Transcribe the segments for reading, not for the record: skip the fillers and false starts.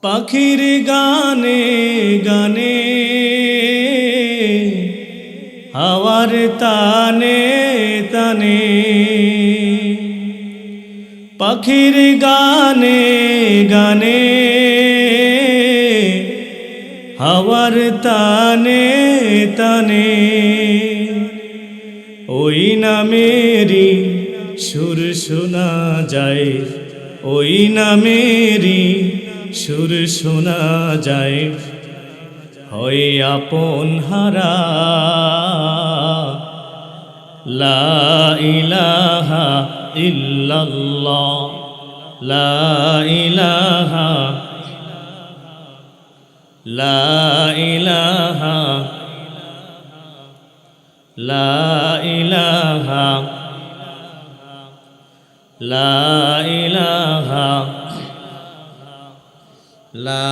পাখির গানে গানে হাওয়ার তানে তানে, পাখির গানে গানে হাওয়ার তানে তানে, ওই নামেরই সুর শোনা যায়, ওই নামেরই সুর শোনা যায়, হয় আপন হারা। লা ইলাহা ইল্লাল্লাহ, লা ইলাহা, লা ইলাহা, লা ইলাহা, লা ইলাহা, লা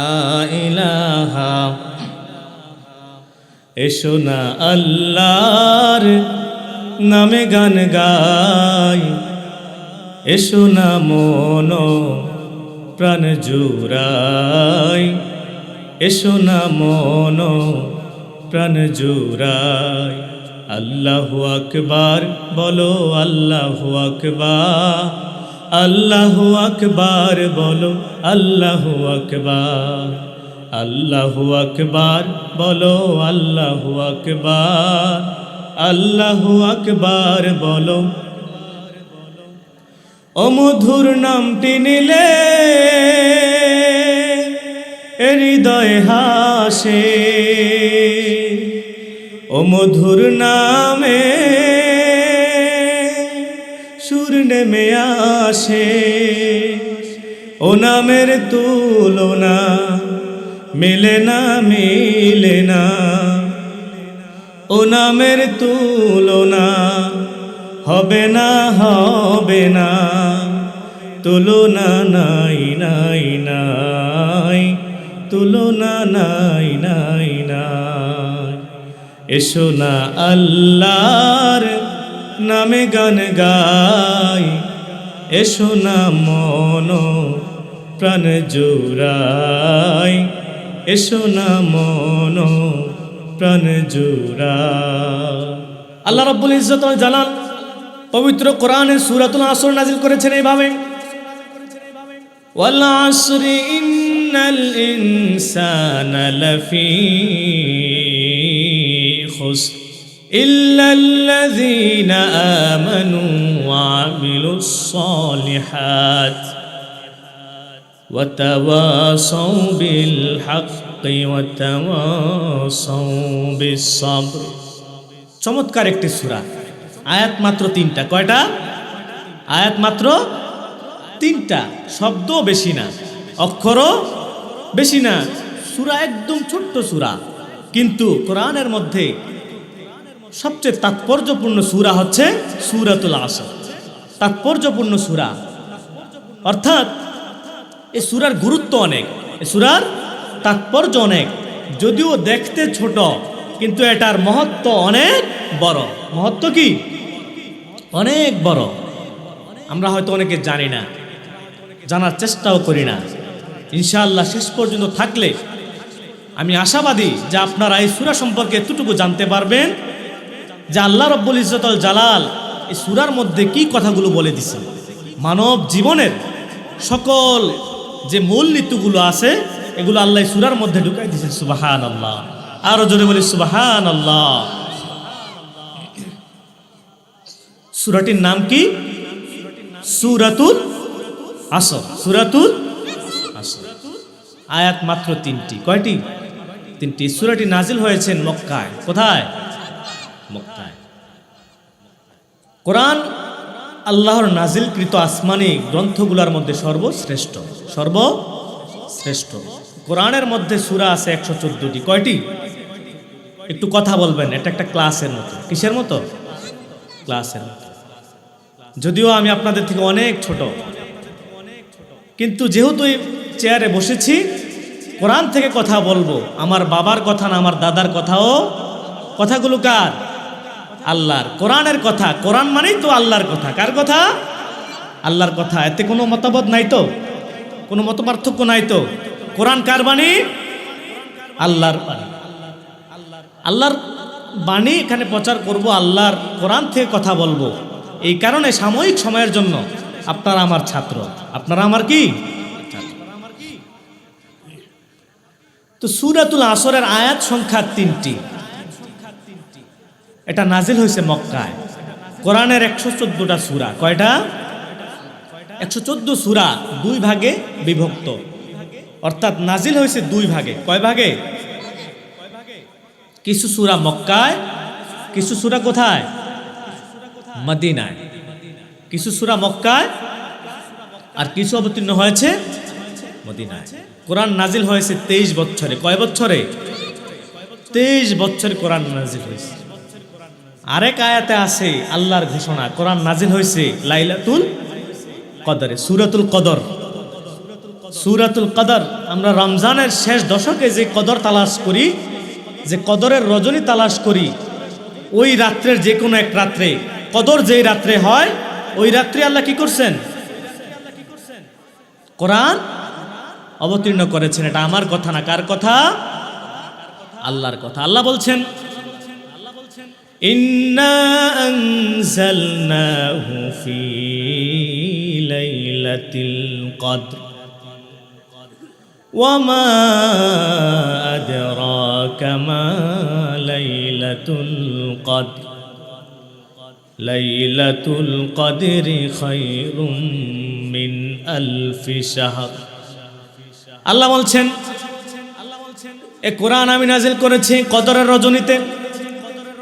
ইলাহা। এসো না আল্লাহর নামে গান গাই, এসো না মন প্রাণ জুড়াই, এসো না মন প্রাণ জুড়াই। আল্লাহু আকবার বলো, আল্লাহু আকবার, আল্লাহু আকবার বলো, আল্লাহু আকবার, আল্লাহু আকবার বলো, আল্লাহু আকবার, আল্লাহু আকবার বলো। ও মধুর নামটি নিলে হৃদয় হাসে, ও মধুর নামে সুর নেমে আসে, ও নামের তুলনা মেলে না মিলে না, ও নামের তুলনা হবে না হবে না, তুলনা নাই নাই নাই, তুলনা নাই নাই নাই। এসো না আল্লাহর নামে গান গাই, এসো না মন প্রাণ জুড়াই, এসো না মন প্রাণ জুড়াই। আল্লাহ রাব্বুল ইজ্জত ওয়াল জালাল পবিত্র কোরআনের সূরাতুল আসর নাযিল করেছেন এইভাবে, ওয়াল আসরি ইন্নাল ইনসানা লাফি খুসর ইল্লাল্লাযীনা আমানু ওয়া আমিলুস সালিহাত ওয়া তাওয়াসাউ বিল হাক্কি ওয়া তাওয়াসাউ বিস সাবর। চমৎকার একটি সূরা, আয়াত মাত্র 3টা। কয়টা আয়াত? মাত্র 3টা। শব্দ বেশি না, অক্ষরও বেশি না, সূরা একদম ছোট্ট সূরা। কিন্তু কোরআনের মধ্যে সবচেয়ে তাৎপর্যপূর্ণ সূরা হচ্ছে সূরাতুল আসর। তাৎপর্যপূর্ণ সূরা অর্থাৎ এই সূরার গুরুত্ব অনেক, এই সূরার তাৎপর্য অনেক। যদিও দেখতে ছোট কিন্তু এটার মহত্ব অনেক বড়। মহত্ব কি? অনেক বড়। আমরা হয়তো অনেকে জানি না, জানার চেষ্টাও করি না। ইনশাআল্লাহ শেষ পর্যন্ত থাকলে আমি আশাবাদী যে আপনারা এই সূরা সম্পর্কে এতটুকু জানতে পারবেন যে আল্লাহ রাব্বুল ইজ্জত ওয়াল জালাল এই সূরার মধ্যে কি কথাগুলো বলে দিয়েছেন। মানব জীবনের সকল যে মূল নীতিগুলো আছে এগুলো আল্লাহ সূরার মধ্যে ঢুকাই দিয়েছেন। সুবহানাল্লাহ। আরো জোরে বলি সুবহানাল্লাহ। সূরাটির নাম কি? সূরাতুল আসর। সূরাতুল আসর। আয়াত মাত্র 3টি। কয়টি? 3টি। সূরাটি নাজিল হয়েছে মক্কায়। কোথায়? মক্কায়। কোরআন আল্লাহর নাজিলকৃত আসমানি গ্রন্থগুলোর মধ্যে সর্বশ্রেষ্ঠ। সর্বশ্রেষ্ঠ। কোরআনের মধ্যে সূরা আছে 114টি। কয়টি? একটু কথা বলবেন। এটা একটা ক্লাসের মতো। কিসের মতো? ক্লাসের মতো। যদিও আমি আপনাদের থেকে অনেক ছোট, কিন্তু যেহেতু এই চেয়ারে বসেছি কোরআন থেকে কথা বলবো। আমার বাবার কথা না, আমার দাদার কথাও। কথাগুলো কার? আল্লাহর। কোরআনের কথা। কোরআন মানেই তো আল্লাহর কথা। কার কথা? আল্লাহর কথা। এতে কোনো মতভেদ নাই তো, কোনো মতপার্থক্য নাই তো। কোরআন কার বাণী? আল্লাহর বাণী। আল্লাহর বাণী এখানে প্রচার করব, আল্লাহর কোরআন থেকে কথা বলবো। এই কারণে সাময়িক সময়ের জন্য আপনারা আমার ছাত্র, আপনারা আমার কি ছাত্র। তো সূরাতুল আসরের আয়াত সংখ্যা 3টি। এটা নাজিল হয়েছে মক্কায়। কোরআনের 114টা সূরা। কয়টা? 114 সূরা 2 ভাগে বিভক্ত, অর্থাৎ নাজিল হয়েছে 2 ভাগে। কয় ভাগে? কিছু সূরা মক্কায়, কিছু সূরা কোথায়? মদিনায়। কিছু সূরা মক্কায় আর কিছু অবতীর্ণ হয়েছে মদিনায়। কোরআন নাজিল হয়েছে 23 বছরে। কয় বছরে? 23 বছরে কোরআন নাজিল হয়েছে। আরেক আয়াতে আছে আল্লাহর ঘোষণা, কোরআন নাজিল হয়েছে লাইলাতুল কদরে, সূরাতুল কদর। সূরাতুল কদর, আমরা রমজানের শেষ দশকে যে কদর তালাশ করি, যে কদরের রজনী তালাশ করি, ওই রাত্রের যে কোনো এক রাত্রে, কদর যেই রাত্রে হয় ওই রাত্রে আল্লাহ কি করছেন? কোরআন অবতীর্ণ করেছেন। এটা আমার কথা না, কার কথা? আল্লাহর কথা। আল্লাহ বলছেন, ইন্না আনজালনাহু ফি লাইলাতিল কদর ওয়া মা আদরাকা মা লাইলাতুল কদর লাইলাতুল কদরি খায়রুম মিন আলফি শাহর। আল্লাহ বলছেন, এ কোরআন আমি নাজিল করেছি কদরের রজনীতে।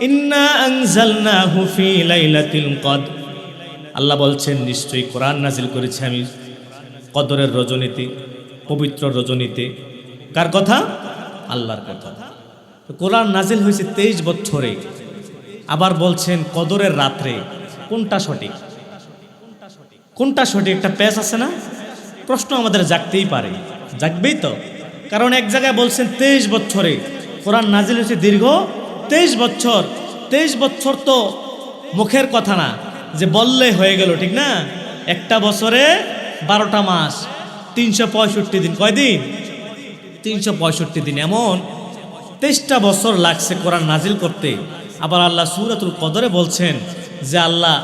ইন্না আনজালনাহু ফি লাইলাতিল কদর। আল্লাহ বলছেন, নিশ্চয়ই কোরআন নাজিল করেছি আমি কদরের রজনীতে, পবিত্র রজনীতে। কার কথা? আল্লাহর কথা। কোরআন নাজিল হয়েছে 23 বছরে। আবার বলছেন কদরের রাত্রে। কোনটা সঠিক? কোনটা সঠিক? একটা প্যাচ আছে না? প্রশ্ন আমাদের জাগতেই পারে, জাগবেই তো। কারণ এক জায়গায় বলছেন 23 বছরে, কোরআন নাজিল হয়েছে দীর্ঘ 23 বছর। 23 বছর তো মুখের কথা না, যে বললে হয়ে গেল, ঠিক না? একটা বছরে 12টা মাস, 365 দিন। কয়দিন? 365 দিন। এমন 23টা বছর লাগছে কোরআন নাজিল করতে। আবার আল্লাহ সূরাতুল কদরে বলছেন যে আল্লাহ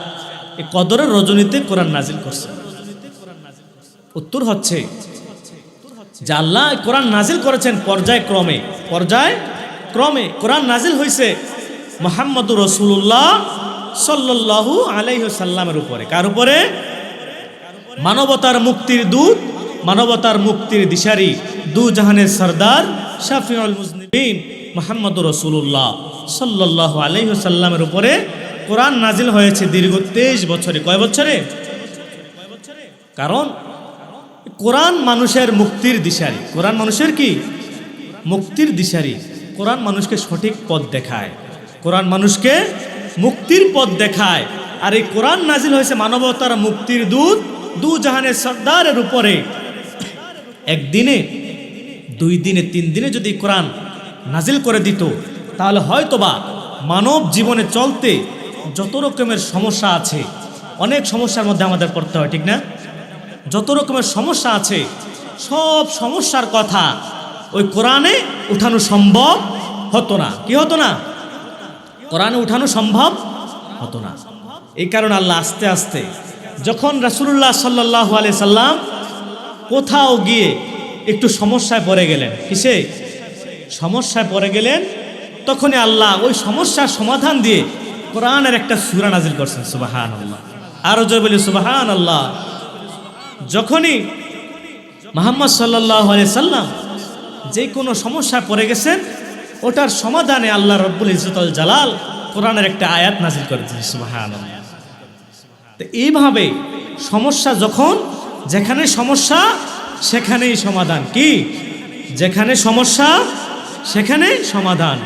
এই কদরের রজনীতে কোরআন নাজিল করছেন। উত্তর হচ্ছে যে আল্লাহ কোরআন নাজিল করেছেন পর্যায়ক্রমে। পর্যায়ক্রমে কোরআন নাজিল হয়েছে মুহাম্মদুর রাসূলুল্লাহ সাল্লাল্লাহু আলাইহি ওয়াসাল্লামের উপরে। কার উপরে? মানবতার মুক্তির দূত, মানবতার মুক্তির দিশারি, দু জাহানের সরদার, শাফিউল মুজনিবিন মুহাম্মদুর রাসূলুল্লাহ সাল্লাল্লাহু আলাইহি ওয়াসাল্লামের উপরে কোরআন নাজিল হয়েছে দীর্ঘ 23 বছরে। কয় বছরে? কারণ কোরআন মানুষের মুক্তির দিশারি। কোরআন মানুষের কি? মুক্তির দিশারি। কোরআন মানুষকে সঠিক পথ দেখায়, কোরআন মানুষকে মুক্তির পথ দেখায়। আর এই কোরআন নাজিল হয়েছে মানবতার মুক্তির দূত, দু জাহানের সরদারের উপরে। একদিনে, 2 দিনে, 3 দিনে যদি কোরআন নাজিল করে দিত, তাহলে হয়তোবা মানব জীবনে চলতে যত রকমের সমস্যা আছে, অনেক সমস্যার মধ্যে আমাদের পড়তে হয়, ঠিক না? যত রকমের সমস্যা আছে, সব সমস্যার কথা ওই কোরআনে উঠানো সম্ভব হতো না। কি হতো না? কোরআনে উঠানো সম্ভব হতো না। এই কারণে আল্লাহ আস্তে আস্তে যখন রাসূলুল্লাহ সাল্লাল্লাহু আলাইহি সাল্লাম কোথাও গিয়ে একটু সমস্যায় পড়ে গেলেন, কিসে সমস্যায় পড়ে গেলেন, তখনই আল্লাহ ওই সমস্যার সমাধান দিয়ে কোরআনের একটা সূরা নাজিল করছেন। সুবহানাল্লাহ। আরো জোরে বলি সুবহানাল্লাহ। যখনই মুহাম্মদ সাল্লাল্লাহু আলাইহি সাল্লাম যে কোনো সমস্যায় পড়ে গেছেন, ওটার সমাধানে আল্লাহ রব্বুল ইজ্জতুল জালাল কোরআনের একটা আয়াত নাজিল করেছেন। সুবহানাল্লাহ। তো এইভাবে সমস্যা যখন, যেখানে সমস্যা সেখানেই সমাধান। কি? যেখানে সমস্যা সেখানেই সমাধান।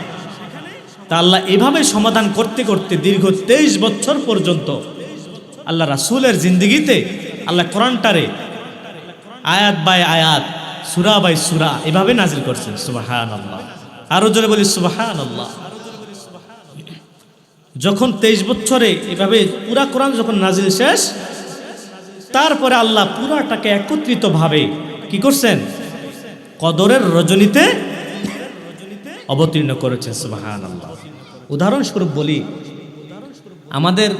তা আল্লাহ এভাবে সমাধান করতে করতে দীর্ঘ 23 বছর পর্যন্ত আল্লাহ রাসূলের জিন্দেগিতে আল্লাহ কোরআনটারে আয়াত বাই আয়াত, সূরা বাই সূরা এভাবে নাজিল করছেন। সুবহানাল্লাহ। আরো জোরে বলি সুবহানাল্লাহ। যখন 23 বছরে এভাবে পুরা কোরআন যখন নাজিল শেষ, তারপরে আল্লাহ পুরাটাকে একত্রিতভাবে কি করছেন? কদরের রজনীতে অবতীর্ণ করেছেন। সুবহানাল্লাহ। উদাহরণস্বরূপ বলি, আমাদের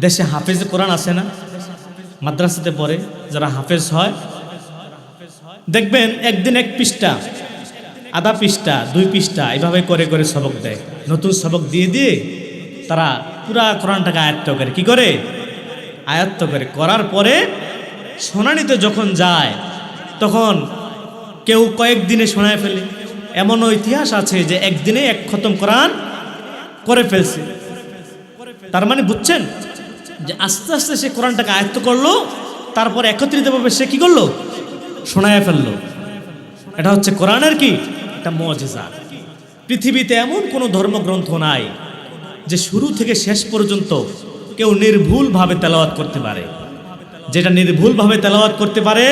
দেশে হাফেজ কোরআন আছে না, মাদ্রাসাতে পড়ে যারা হাফেজ হয়, দেখবেন একদিন এক পৃষ্ঠা, আধা পৃষ্ঠা, 2 পৃষ্ঠা এইভাবে করে করে সবক দেয়। নতুন সবক দিয়ে দিয়ে তারা পুরা কোরআনটাকে আয়ত্ত করে। কি করে? আয়ত্ত করে। করার পরে শুনানিতে যখন যায় তখন কেউ কয়েকদিনে শোনায় ফেলে। এমনও ইতিহাস আছে যে একদিনে 1 খতম কোরআন করে ফেলছে। তার মানে বুঝছেন যে আস্তে আস্তে সে কোরআনটাকে আয়ত্ত করলো, তারপর একত্রিতভাবে সে কি করলো? শোনায় ফেললো। এটা হচ্ছে কোরআনের কি একটা মুজিজা। পৃথিবীতে এমন কোনো ধর্মগ্রন্থ নাই যে শুরু থেকে শেষ পর্যন্ত কেউ নির্ভুলভাবে তেলাওয়াত করতে পারে। যেটা নির্ভুলভাবে তেলাওয়াত করতে পারে,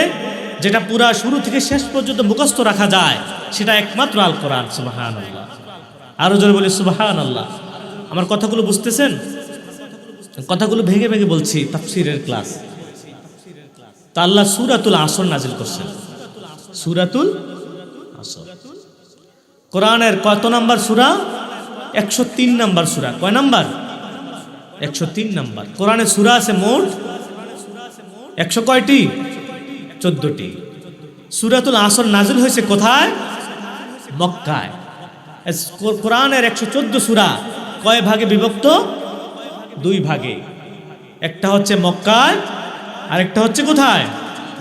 যেটা পুরা শুরু থেকে শেষ পর্যন্ত মুখস্থ রাখা যায়, সেটা একমাত্র আল কোরআন। সুবহানাল্লাহ। আরো জোরে বলি সুবহানাল্লাহ। আমার কথাগুলো বুঝতেছেন? কথাগুলো ভেঙে ভেঙে বলছি, তাফসীরের ক্লাস। তা আল্লাহ সূরাতুল আসর নাজিল করছেন। সূরাতুল আসর কোরআনের কত নাম্বার সূরা? 103 নাম্বার সূরা। কয় নাম্বার? 103 নাম্বার। কোরআনে সূরা আছে মোট 100 কয়টি? 14টি। সূরাতুল আসর নাজিল হয়েছে কোথায়? মক্কায়। কোরআনের 114 সূরা কয় ভাগে বিভক্ত? 2 ভাগে। একটা হচ্ছে মক্কায়, আরেকটা হচ্ছে কোথায়?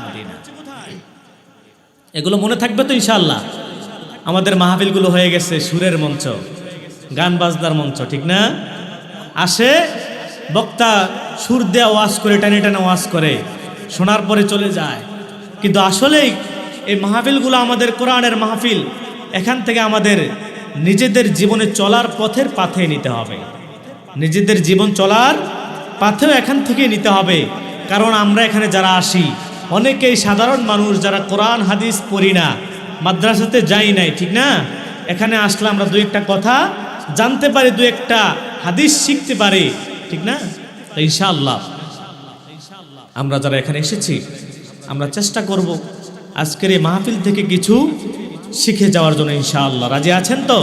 মদিনা। এগুলো মনে থাকবে তো ইনশাআল্লাহ? আমাদের মাহফিলগুলো হয়ে গেছে সুরের মঞ্চ, গান বাজনার মঞ্চ, ঠিক না? আসে বক্তা সুর দেওয়া ওয়াজ করে, টানে টানে ওয়াজ করে, শোনার পরে চলে যায়। কিন্তু আসলেই এই মাহফিলগুলো আমাদের কোরআনের মাহফিল। এখান থেকে আমাদের নিজেদের জীবনে চলার পথের পাথে নিতে হবে। নিজেদের জীবন চলার পাথেও এখান থেকে নিতে হবে। কারণ আমরা এখানে যারা আসি, অনেকেই সাধারণ মানুষ যারা কোরআন হাদিস পড়ি না, মাদ্রাসাতে যাই নাই, ঠিক না? এখানে আসলে আমরা 2-1টা কথা জানতে পারি, 2-1টা হাদিস শিখতে পারি, ঠিক না? তো ইনশাআল্লাহ আমরা যারা এখানে এসেছি, আমরা চেষ্টা করব আজকের এই মাহফিল থেকে কিছু শিখে যাওয়ার জন্য। ইনশাআল্লাহ রাজি আছেন তো?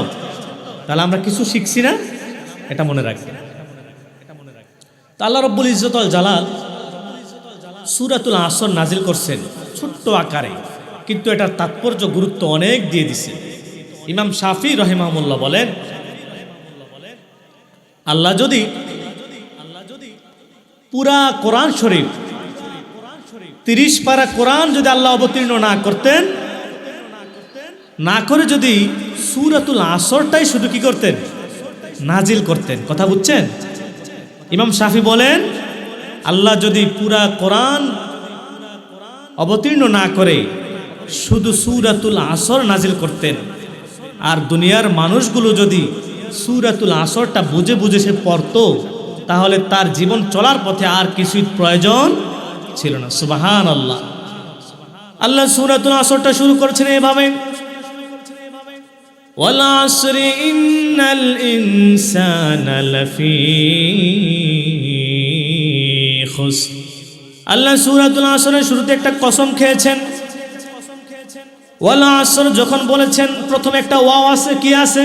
তাহলে আমরা কিছু শিখছি না, এটা মনে রাখবেন। তা আল্লাহ রাব্বুল ইজ্জত ওয়াল জালাল সূরাতুল আসর নাজিল করছেন ছোট্ট আকারে, কিন্তু এটার তাৎপর্য গুরুত্ব অনেক দিয়ে দিছে। ইমাম শাফি রাহিমাহুল্লাহ বলেন, আল্লাহ যদি পুরা কোরআন শরীফ 30 পারা কোরআন যদি আল্লাহ অবতীর্ণ না করতেন, না করে যদি সূরাতুল আসরটাই শুধু কি করতেন? নাজিল করতেন। কথা বুঝছেন? ইমাম শাফি বলেন, আল্লাহ যদি পুরা কোরআন অবতীর্ণ না করে শুধু সূরাতুল আসর নাজিল করতেন, আর দুনিয়ার মানুষগুলো যদি সূরাতুল আসরটা বুঝে বুঝে সে পড়তো, তাহলে তার জীবন চলার পথে আর কিছুই প্রয়োজন ছিল না। সুবহানাল্লাহ। আল্লাহ সূরাতুল আসরটা শুরু করেছেন এভাবে, ওয়াল আসরি ইন্নাল ইনসানা লাফি খুসর। আল্লাহ সূরাতুল আসরের শুরুতে একটা কসম খেয়েছেন। ওয়াল আসর যখন বলেছেন, প্রথমে একটা ওয়াও আছে। কি আছে?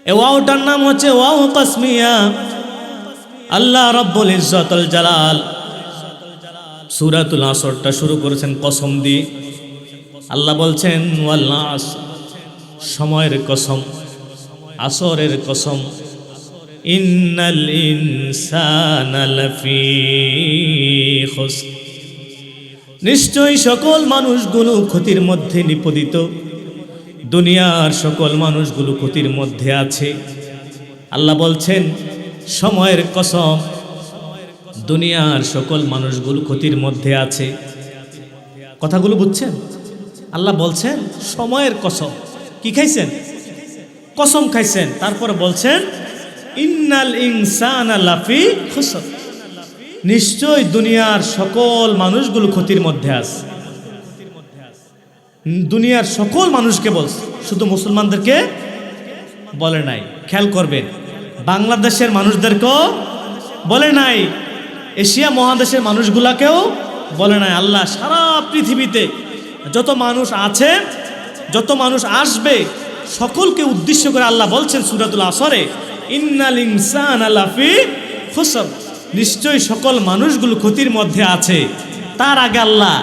এই ওয়াওটার নাম হচ্ছে ওয়াও কসমিয়া। আল্লাহ রাব্বুল ইজ্জত ওয়াল জালাল সূরাতুল আসরটা শুরু করেছেন কসম দিয়ে। আল্লাহ বলছেন, ওয়াল আসর, সময়ের কসম, আসরের কসম, ইন্নাল ইনসানা লাফি খুসর, নিশ্চয়ই সকল মানুষগুলো ক্ষতির মধ্যে নিপতিত। দুনিয়ার সকল মানুষগুলো ক্ষতির মধ্যে আছে। আল্লাহ বলছেন সময়ের কসম, দুনিয়ার সকল মানুষগুলো ক্ষতির মধ্যে আছে। কথাগুলো বুঝছেন? আল্লাহ বলছেন সময়ের কসম। কি খাইছেন? কসম খাইছেন। তারপর বলছেন ইন্নাল ইনসানা লাফি খুসর, নিশ্চয় দুনিয়ার সকল মানুষগুলো ক্ষতির মধ্যে আছে। দুনিয়ার সকল মানুষকে বলছে, শুধু মুসলমানদেরকে বলে নাই। খেয়াল করবেন, বাংলাদেশের মানুষদেরকেও বলে নাই, এশিয়া মহাদেশের মানুষগুলাকেও বলে নাই। আল্লাহ সারা পৃথিবীতে যত মানুষ আছে, যত মানুষ আসবে, সকলকে উদ্দেশ্য করে আল্লাহ বলছেন সূরাতুল আসরে, ইন্নাল ইনসানা লাফি খুসর, নিশ্চয়ই সকল মানুষগুলো ক্ষতির মধ্যে আছে। তার আগে আল্লাহ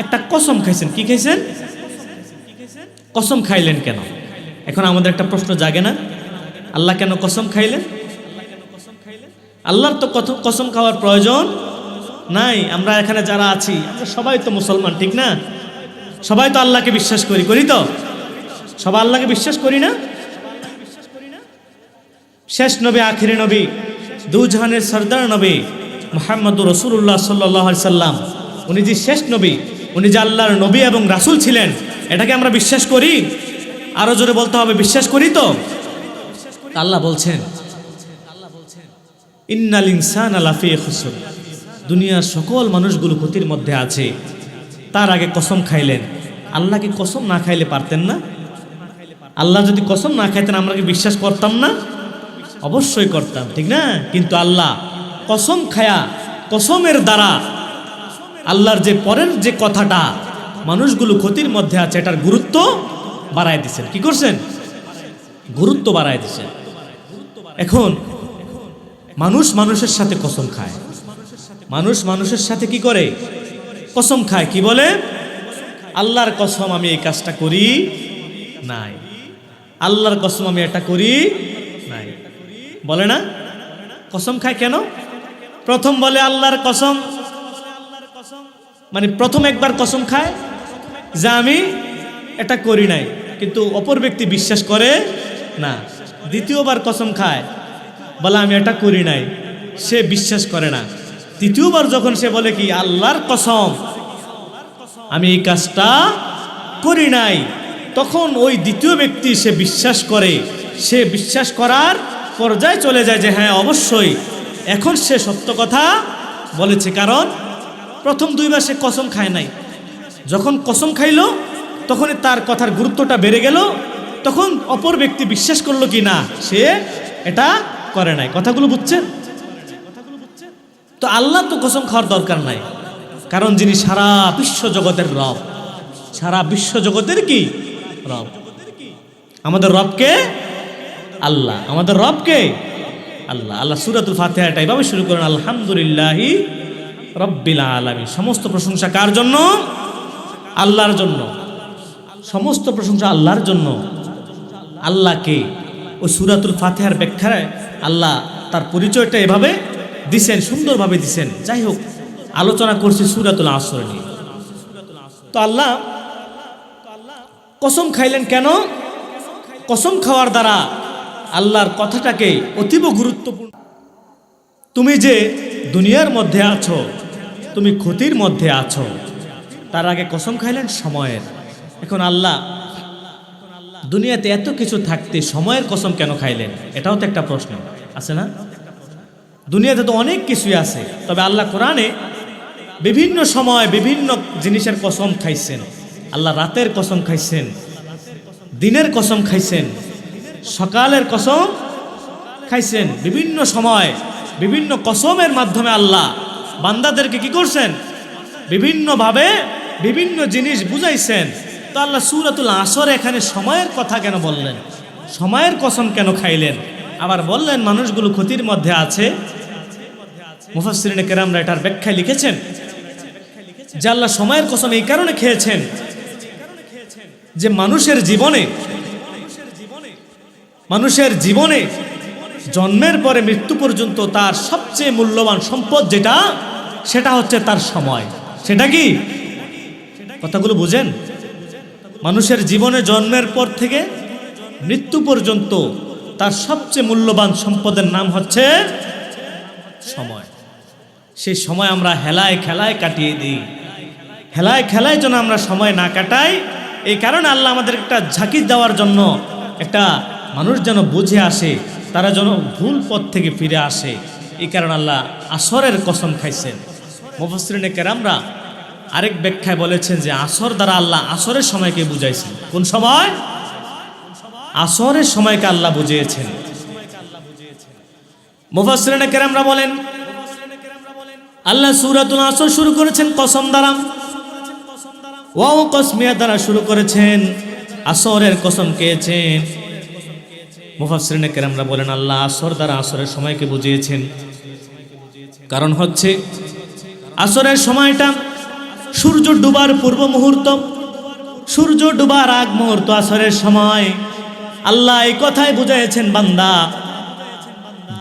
একটা কসম খাইছেন। কি খাইছেন? কসম খাইলেন কেন? এখন আমাদের একটা প্রশ্ন জাগে না, আল্লাহ কেন কসম খাইলেন? আল্লাহর তো কসম খাওয়ার প্রয়োজন নাই। আমরা এখানে যারা আছি, আমরা সবাই তো মুসলমান, ঠিক না? সবাই তো আল্লাহকে বিশ্বাস করি, করি তো? সবাই আল্লাহকে বিশ্বাস করি না? শেষ নবী, আখিরি নবী, দুজাহানের সরদার নবী মুহাম্মদুর রাসূলুল্লাহ সাল্লাল্লাহু আলাইহি সাল্লাম, উনি যে শেষ নবী, উনি যে আল্লাহর নবী এবং রাসূল ছিলেন, এটাকে আমরা বিশ্বাস করি? আরো জোরে বলতে হবে, বিশ্বাস করি তো? আল্লাহ বলছেন ইন্নাল ইনসানা লাফি খুসর, দুনিয়ার সকল মানুষগুলো ক্ষতির মধ্যে আছে। তার আগে কসম খাইলেন। আল্লাহ কি কসম না খাইলে পারতেন না? আল্লাহ যদি কসম না খাইতেন আমরা কি বিশ্বাস করতাম না? অবশ্যই করতাম, ঠিক না? কিন্তু আল্লাহ কসম খায়া, কসমের দ্বারা আল্লাহর যে পরের যে কথাটা মানুষগুলো ক্ষতির মধ্যে আছে এটার গুরুত্ব বাড়ায় দিচ্ছেন। কি করছেন? গুরুত্ব বাড়ায় দিচ্ছেন। এখন মানুষ মানুষের সাথে কসম খায়, মানুষ মানুষের সাথে কি করে? কসম খায়। কি বলে? আল্লাহর কসম আমি এই কাজটা করি নাই, আল্লাহর কসম আমি এটা করি নাই, বলে না? কসম খায় কেন? প্রথম বলে আল্লাহর কসম, মানে প্রথম একবার কসম খায় যে আমি এটা করি নাই, কিন্তু অপর ব্যক্তি বিশ্বাস করে না। দ্বিতীয়বার কসম খায়, বলে আমি এটা করি নাই, সে বিশ্বাস করে না। তৃতীয়বার যখন সে বলে কি আল্লাহর কসম আমি এই কাজটা করি নাই, তখন ওই দ্বিতীয় ব্যক্তি সে বিশ্বাস করে, সে বিশ্বাস করার পর্যায়ে চলে যায় যে হ্যাঁ অবশ্যই এখন সে সত্য কথা বলেছে। কারণ প্রথম দুইবার সে কসম খায় নাই, যখন কসম খাইল তখন তার কথার গুরুত্বটা বেড়ে গেল, তখন অপর ব্যক্তি বিশ্বাস করলো কি না সে এটা করে নাই। কথাগুলো বুঝছেন? তো আল্লাহ তো কসম খাওয়ার দরকার নাই, কারণ যিনি সারা বিশ্ব জগতের রব, সারা বিশ্ব জগতের কি রব? আমাদের রবকে আল্লাহ, আমাদের রবকে আল্লাহ। আল্লাহ সূরাতুল ফাতিহা এটা এভাবে শুরু করেন, আলহামদুলিল্লাহি রাব্বিল আলামিন। সমস্ত প্রশংসা কার জন্য? আল্লাহর জন্য। সমস্ত প্রশংসা আল্লাহর জন্য। আল্লাহকে ওই সূরাতুল ফাতিহার ব্যাখ্যায় আল্লাহ তার পরিচয়টা এভাবে দিছেন, সুন্দরভাবে দিছেন। যাই হোক, আলোচনা করছি সূরাতুল আসর নিয়ে। তো আল্লাহ কসম খাইলেন কেন? কসম খাওয়ার দ্বারা আল্লাহর কথাটাকে অতীব গুরুত্বপূর্ণ। তুমি যে দুনিয়ার মধ্যে আছো, তুমি ক্ষতির মধ্যে আছো, তার আগে কসম খাইলেন সময়ের। এখন আল্লাহ দুনিয়াতে এত কিছু থাকতে সময়ের কসম কেন খাইলেন? এটাও তো একটা প্রশ্ন আছে না? দুনিয়াতে তো অনেক কিছুই আছে, তবে আল্লাহ কোরআনে বিভিন্ন সময় বিভিন্ন জিনিসের কসম খাইছেন। আল্লাহ রাতের কসম খাইছেন, দিনের কসম খাইছেন, সকালের কসম খাইছেন। বিভিন্ন সময় বিভিন্ন কসমের মাধ্যমে আল্লাহ বান্দাদেরকে কি করছেন? বিভিন্নভাবে বিভিন্ন জিনিস বুঝাইছেন। তো আল্লাহ সূরাতুল আসর এখানে সময়ের কথা কেন বললেন? সময়ের কসম কেন খাইলেন? আবার বললেন মানুষগুলো ক্ষতির মধ্যে আছে। মুফাসসিরিনে কেরামরা এটার ব্যাখ্যায় লিখেছেন যে আল্লাহ সময়ের কসম এই কারণে খেয়েছেন যে মানুষের জীবনে জন্মের পরে মৃত্যু পর্যন্ত তার সবচেয়ে মূল্যবান সম্পদ যেটা, সেটা হচ্ছে তার সময়। সেটা কি? কথাগুলো বুঝেন? মানুষের জীবনে জন্মের পর থেকে মৃত্যু পর্যন্ত তার সবচেয়ে মূল্যবান সম্পদের নাম হচ্ছে সময়। সেই সময় আমরা হেলায় খেলায় কাটিয়ে দিই। হেলায় খেলায় যেন আমরা সময় না কাটাই, এই কারণে আল্লাহ আমাদের একটা ঝাঁকি দেওয়ার জন্য, একটা মানুষ যেন বুঝে আসে, তারা যেন ভুল পথ থেকে ফিরে আসে, এই কারণে আল্লাহ আসরের কসম খাইছেন। মুফাসসিরিনে কেরামরা আরেক ব্যাখ্যায় বলেছেন যে আসর দ্বারা আল্লাহ আসরের সময়কে বুঝাইছেন। কোন সময়? আসরের সময়কে আল্লাহ বুঝিয়েছেন। মুফাসসিরিনে কেরামরা বলেন আল্লাহ সূরাতুল আসর শুরু করেছেন কসম দ্বারা। ওয়াও কসমিয়া দ্বারা শুরু করেছেন, আসরের কসম খেয়েছেন। মুফাসসিরিনে কেরামরা বলেন আল্লাহ আসর দ্বারা আসরের সময়কে বুঝিয়েছেন। কারণ হচ্ছে আসরের সময়টা সূর্য ডুবার পূর্ব মুহূর্ত, সূর্য ডুবার আগ মুহূর্ত আসরের সময়। আল্লাহ এই কথাই বুঝাইছেন, বান্দা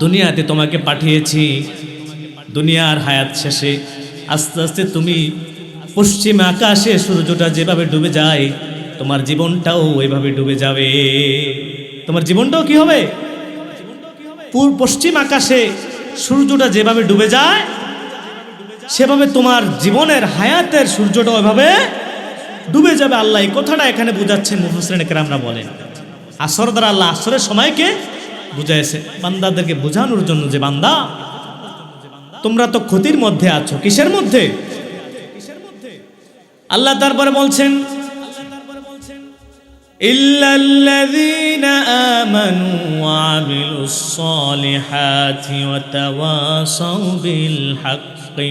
দুনিয়াতে তোমাকে পাঠিয়েছি, দুনিয়ার হায়াত শেষে আস্তে আস্তে তুমি পশ্চিম আকাশে সূর্যটা যেভাবে ডুবে যায় তোমার জীবনটাও ওইভাবে ডুবে যাবে। তোমার জীবনটাও কি হবে? পশ্চিম আকাশে সূর্যটা যেভাবে ডুবে যায় সেভাবে তোমার জীবনের হায়াতের সূর্যটা ওইভাবে ডুবে যাবে। আল্লাহ এই কথাটা এখানে বুঝাচ্ছেন। মুফাসসিরিনে কেরামরা বলেন আসর দ্বারা আল্লাহ আসরের সময়কে বুঝাইছে বান্দাদেরকে বোঝানোর জন্য যে বান্দা তোমরা তো ক্ষতির মধ্যে আছো। কিসের মধ্যে? আল্লাহ তারপরে বলছেন ইল্লাল্লাযীনা আমানু ওয়া আমিলুস সালিহাতি ওয়া তাওয়াসাউ বিল হাক্কি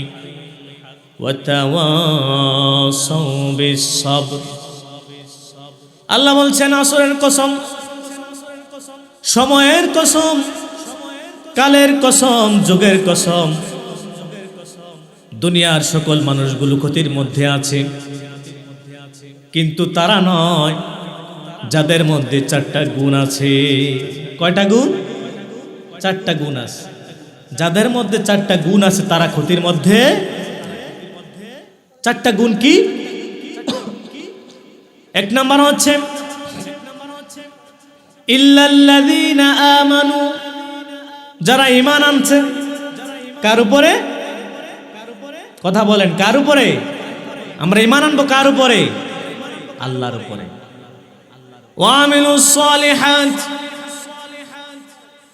ওয়া তাওয়াসাউ বিস সাবর। আল্লাহ বলছেন আসরের কসম, সময়ের কসম, কালের কসম, যুগের কসম, দুনিয়ার সকল মানুষগুলো ক্ষতির মধ্যে আছে, কিন্তু তারা নয় যাদের মধ্যে চারটা গুণ আছে। কয়টা গুণ? চারটা গুণ আছে। যাদের মধ্যে চারটা গুণ আছে তারা ক্ষতির মধ্যে। চারটা গুণ কি? এক নাম্বার হচ্ছে ইল্লাল্লাযীনা আমানু, যারা ঈমান আনছে। কার উপরে? কথা বলেন, কার উপরে আমরা ঈমান আনবো? কার উপরে? আল্লাহর উপরে। ওয়া আমিলুস সালিহাত,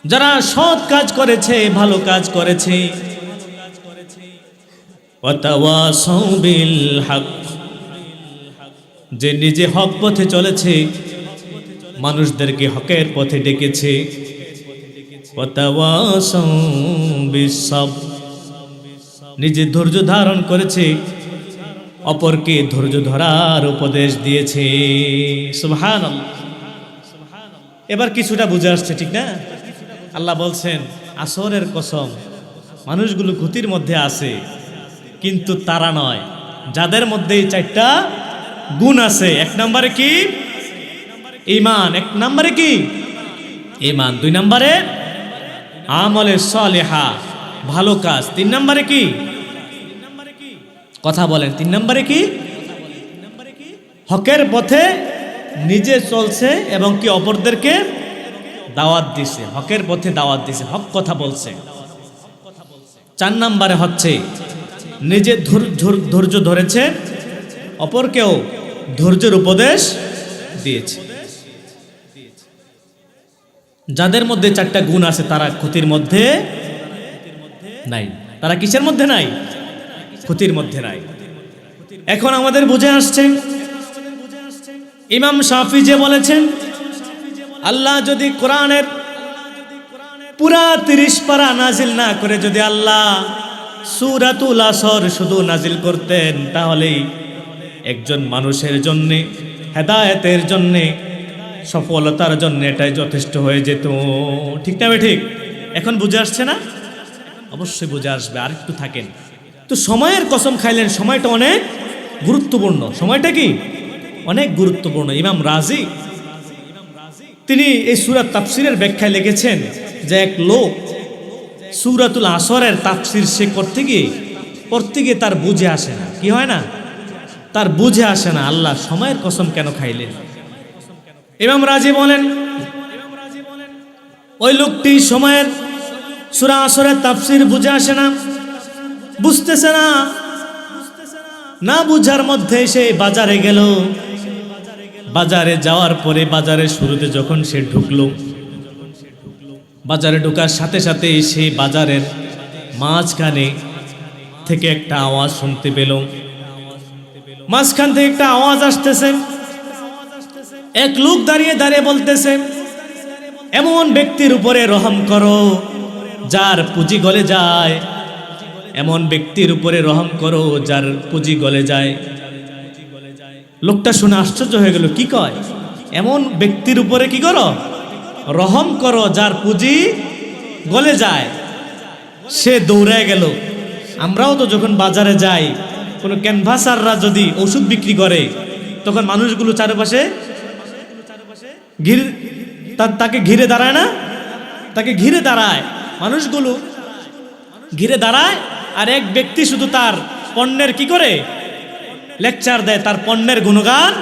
যারা সৎ কাজ করেছে, ভালো কাজ করেছে। ওয়া তাওয়াসাউ বিল হক, যে নিজে হক পথে চলেছে, মানুষদেরকে হকের পথে ডেকেছে। ওয়া তাওয়াসাউ বিস সাবর, নিজে ধৈর্য ধারণ করেছে, অপরকে ধৈর্য ধরার উপদেশ দিয়েছে। সুবহানাল্লাহ। এবার কিছুটা বুঝে আসছে, ঠিক না? আল্লাহ বলছেন আসরের কসম, মানুষগুলো ক্ষতির মধ্যে আছে, কিন্তু তারা নয় যাদের মধ্যে এই চারটা গুণ আছে। এক নম্বরে কি? ঈমান। এক নম্বরে কি? ঈমান। দুই নম্বরে আমলে সালেহা, ভালো কাজ। তিন নম্বরে কি? কথা বলেন, তিন নম্বরে কি? হকের পথে নিজে চলছে এবং কি অপরদেরকে দাওয়াত দিছে, হকের পথে দাওয়াত দিছে, হক কথা বলছে। চার নম্বরে হচ্ছে নিজে ধৈর্য ধরেছে, অপরকেও ধৈর্যের উপদেশ দিয়েছে। যাদের মধ্যে চারটা গুণ আছে তারা ক্ষতির মধ্যে নাই। তারা কিসের মধ্যে নাই? ক্ষতির মধ্যে নাই। এখন আমাদের বুঝে আসছে ইমাম শাফি যে বলেছেন আল্লাহ যদি কোরআনের পুরা 30 পারা নাজিল না করে যদি আল্লাহ সূরাতুল আসর শুধু নাজিল করতেন, তাহলেই একজন মানুষের জন্যে, হেদায়েতের জন্যে, সফলতার জন্য এটাই যথেষ্ট হয়ে যেত। ঠিক না? ঠিক। এখন বুঝে আসছে না? অবশ্যই বুঝে আসবে, আর একটু থাকেন। তো সময়ের কসম খাইলেন, সময়টা অনেক গুরুত্বপূর্ণ। সময়টা কি? অনেক গুরুত্বপূর্ণ। ইমাম রাজি তিনি এই সূরা তাফসিরের ব্যাখ্যায় লিখেছেন যে এক লোক সূরাতুল আসরের তাফসির সে করতে গিয়ে তার বুঝে আসে না। কি হয় না? তার বুঝে আসে না আল্লাহ সময়ের কসম কেন খাইলেন। ইমাম রাজি বলেন ওই লোকটি সময়ের সূরা আসরের তাফসির বুঝে আসে না, বুঝতেছে না। না বুঝার মধ্যে সে বাজারে গেল। বাজারে যাওয়ার পরে বাজারের শুরুতে যখন সে ঢুকলো, বাজারে ঢোকার সাথে সাথে সে বাজারের মাঝখানে থেকে একটা আওয়াজ শুনতে পেল। মাঝখান থেকে একটা আওয়াজ আসতেছে। এক লোক দাঁড়িয়ে দাঁড়িয়ে বলতেছে, এমন ব্যক্তির উপরে রহম করো যার পুঁজি গলে যায়, এমন ব্যক্তির উপরে রহম করো যার পুঁজি গলে যায়। লোকটা শুনে আশ্চর্য হয়ে গেল, কি কয়? এমন ব্যক্তির উপরে কি করো? রহম করো যার পুঁজি গলে যায়। সে দৌড়ায় গেল। আমরাও তো যখন বাজারে যাই, কোনো ক্যানভাসাররা যদি ওষুধ বিক্রি করে, তখন মানুষগুলো চারপাশে তাকে ঘিরে দাঁড়ায় না? তাকে ঘিরে দাঁড়ায়, মানুষগুলো ঘিরে দাঁড়ায়। আর এক ব্যক্তি শুধু তার পণ্যের কি করে লেকচার দেয়, তার পণ্যের গুণগান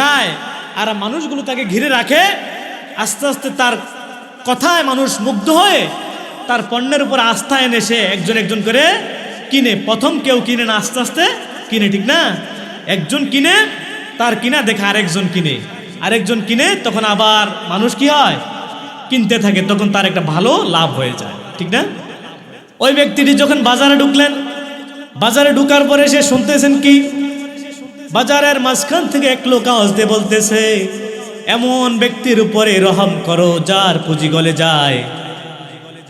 গায়। আর মানুষগুলো তাকে ঘিরে রাখে। আস্তে আস্তে তার কথায় মানুষ মুগ্ধ হয়ে তার পণ্যের উপর আস্থা এনে সে একজন একজন করে কিনে। প্রথম কেউ কিনে না, আস্তে আস্তে কিনে, ঠিক না? একজন কিনে, তার কিনা দেখে আরেকজন কিনে, আরেকজন কিনে, তখন আবার মানুষ কি হয়? কিনতে থাকে। তখন তার একটা ভালো লাভ হয়ে যায়, ঠিক না? ওই ব্যক্তিটি যখন বাজারে ঢুকলেন, বাজারে ঢুকার পরে সে শুনতেছেন কি? বাজারের মাঝখান থেকে এক লোক আওয়াজ দিয়ে বলতেছে, এমন ব্যক্তির উপরে রহম করো যার পুঁজি গলে যায়।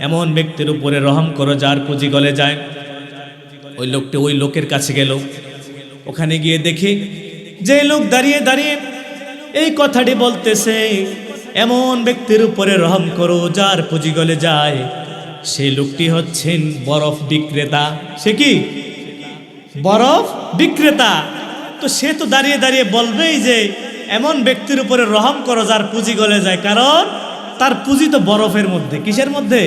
এমন ব্যক্তির উপরে রহম করো যার পুঁজি গলে যায়। ওই লোকটি ওই লোকের কাছে গেল। ওখানে গিয়ে দেখে যে লোক দাঁড়িয়ে দাঁড়িয়ে এই কথাটি বলতেছে, এমন ব্যক্তির উপরে রহম করো যার পুঁজি গলে যায়, সেই লোকটি হচ্ছেন বরফ বিক্রেতা। সে কি? বরফ বিক্রেতা। তো সে তো দাঁড়িয়ে দাঁড়িয়ে বলবেই যে এমন ব্যক্তির উপরে রহম করো যার পুঁজি গলে যায়, কারণ তার পুঁজি তো বরফের মধ্যে। কিসের মধ্যে?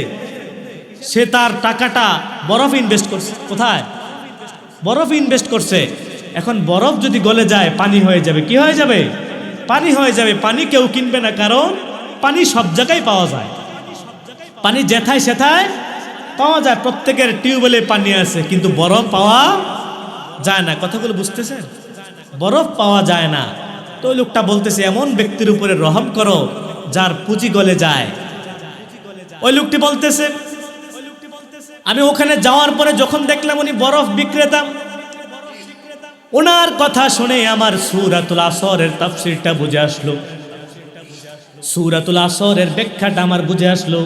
সে তার টাকাটা বরফ ইনভেস্ট করছে। কোথায়? বরফ ইনভেস্ট করছে। এখন বরফ যদি গলে যায় পানি হয়ে যাবে। কি হয়ে যাবে? পানি হয়ে যাবে। পানি কেউ কিনবে না, কারণ পানি সব জায়গায় পাওয়া যায়। পানি যেথায় সেথায় পাওয়া যায়। প্রত্যেকের টিউবওয়েলে পানি আছে, কিন্তু বরফ পাওয়া যায় না। কথাগুলো বুঝতেছেন? বরফ পাওয়া যায় না। তো ওই লোকটা বলতেছে, এমন ব্যক্তির উপরে রহম করো যার পুঁজি গলে যায়। ওই লোকটি বলতেছে, আমি ওখানে যাওয়ার পরে যখন দেখলাম উনি বরফ বিক্রেতা, ওনার কথা শুনে আমার সূরাতুল আসরের তাফসীরটা বুঝে আসলো। সূরাতুল আসরের ব্যাখ্যাটা আমার বুঝে আসলো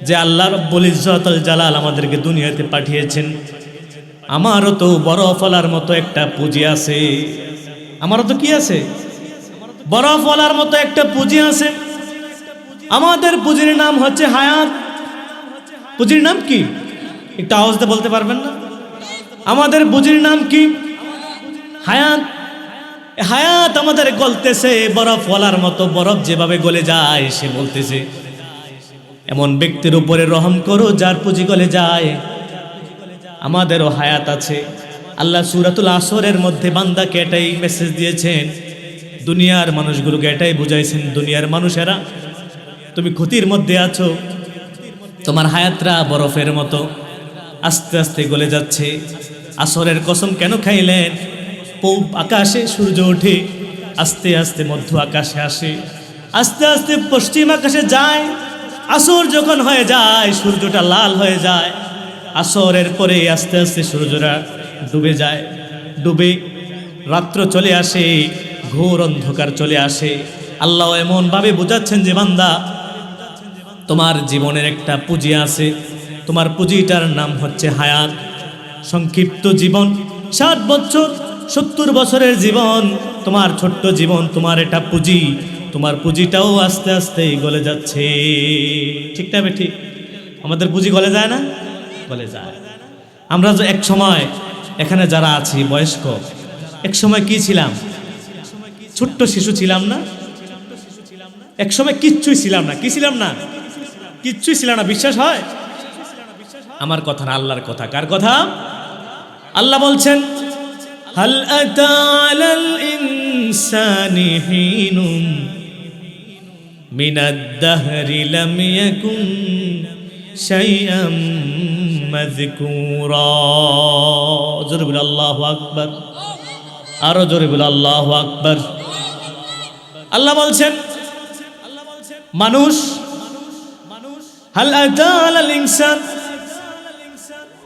যে আল্লাহ রাব্বুল ইজ্জতুল জালাল আমাদেরকে দুনিয়াতে পাঠিয়েছেন। আমারও তো বরফওয়ালার মতো একটা পুঁজি আছে। আমারও তো কি আছে? বরফওয়ালার মতো একটা পুঁজি আছে। আমাদের পুঁজির নাম হচ্ছে হায়াত। পুঁজির নাম কি? একটু আওয়াজ দিয়ে বলতে পারবেন না? আমাদের পুঁজির নাম কি? হায়াত। হায়াত আমাদের গলতেছে বরফওয়ালার মতো। বরফ যেভাবে গলে যায়, সে বলতেছে এমন ব্যক্তির উপরে রহম করো যার পুঁজি গলে যায়। আমাদেরও হায়াত আছে। আল্লাহ সূরাতুল আসরের মধ্যে বান্দাকে এটাই মেসেজ দিয়েছেন, দুনিয়ার মানুষগুলোকে এটাই বুঝাইছেন, দুনিয়ার মানুষেরা তুমি ক্ষতির মধ্যে আছো। তোমার হায়াতরা বরফের মতো আস্তে আস্তে গলে যাচ্ছে। আসরের কসম কেন খাইলেন? পূব আকাশে সূর্য ওঠে, আস্তে আস্তে মধ্য আকাশে আসে, আস্তে আস্তে পশ্চিম আকাশে যায়। আসর যখন হয়ে যায়, সূর্যটা লাল হয়ে যায়। আসরের পরে আস্তে আস্তে সূর্যটা ডুবে যায়। ডুবে রাত্র চলে আসে, ঘোর অন্ধকার চলে আসে। আল্লাহ এমনভাবে বোঝাচ্ছেন যে বান্দা, তোমার জীবনের একটা পুঁজি আছে। তোমার পুঁজিটার নাম হচ্ছে হায়াত। সংক্ষিপ্ত জীবন, 60 বছর 70 বছরের জীবন, তোমার ছোট্ট জীবন, তোমার এটা পুঁজি। তোমার পুঁজিটাও আস্তে আস্তে গলে যাচ্ছে। ঠিক না? ঠিক। আমাদের পুঁজি গলে যায় না? গলে যায়। আমরা যে এক সময় এখানে যারা আছি বয়স্ক, এক সময় কি ছিলাম? ছোট্ট শিশু ছিলাম না? এক সময় কিচ্ছুই ছিলাম না। কি ছিলাম না? কিচ্ছুই ছিলাম না। বিশ্বাস হয়? আমার কথা না, আল্লাহর কথা। কার কথা? আল্লাহ বলছেন, হাল আতা আলাল ইনসানি হিনুম মিনাদ দাহরি লাম ইয়াকুন শাইআম মাযকুরা। জোরে বল আল্লাহু আকবার। আরো জোরে বল আল্লাহু আকবার। আল্লাহ বলছেন, মানুষ, হাল আতা আলাল ইনসান,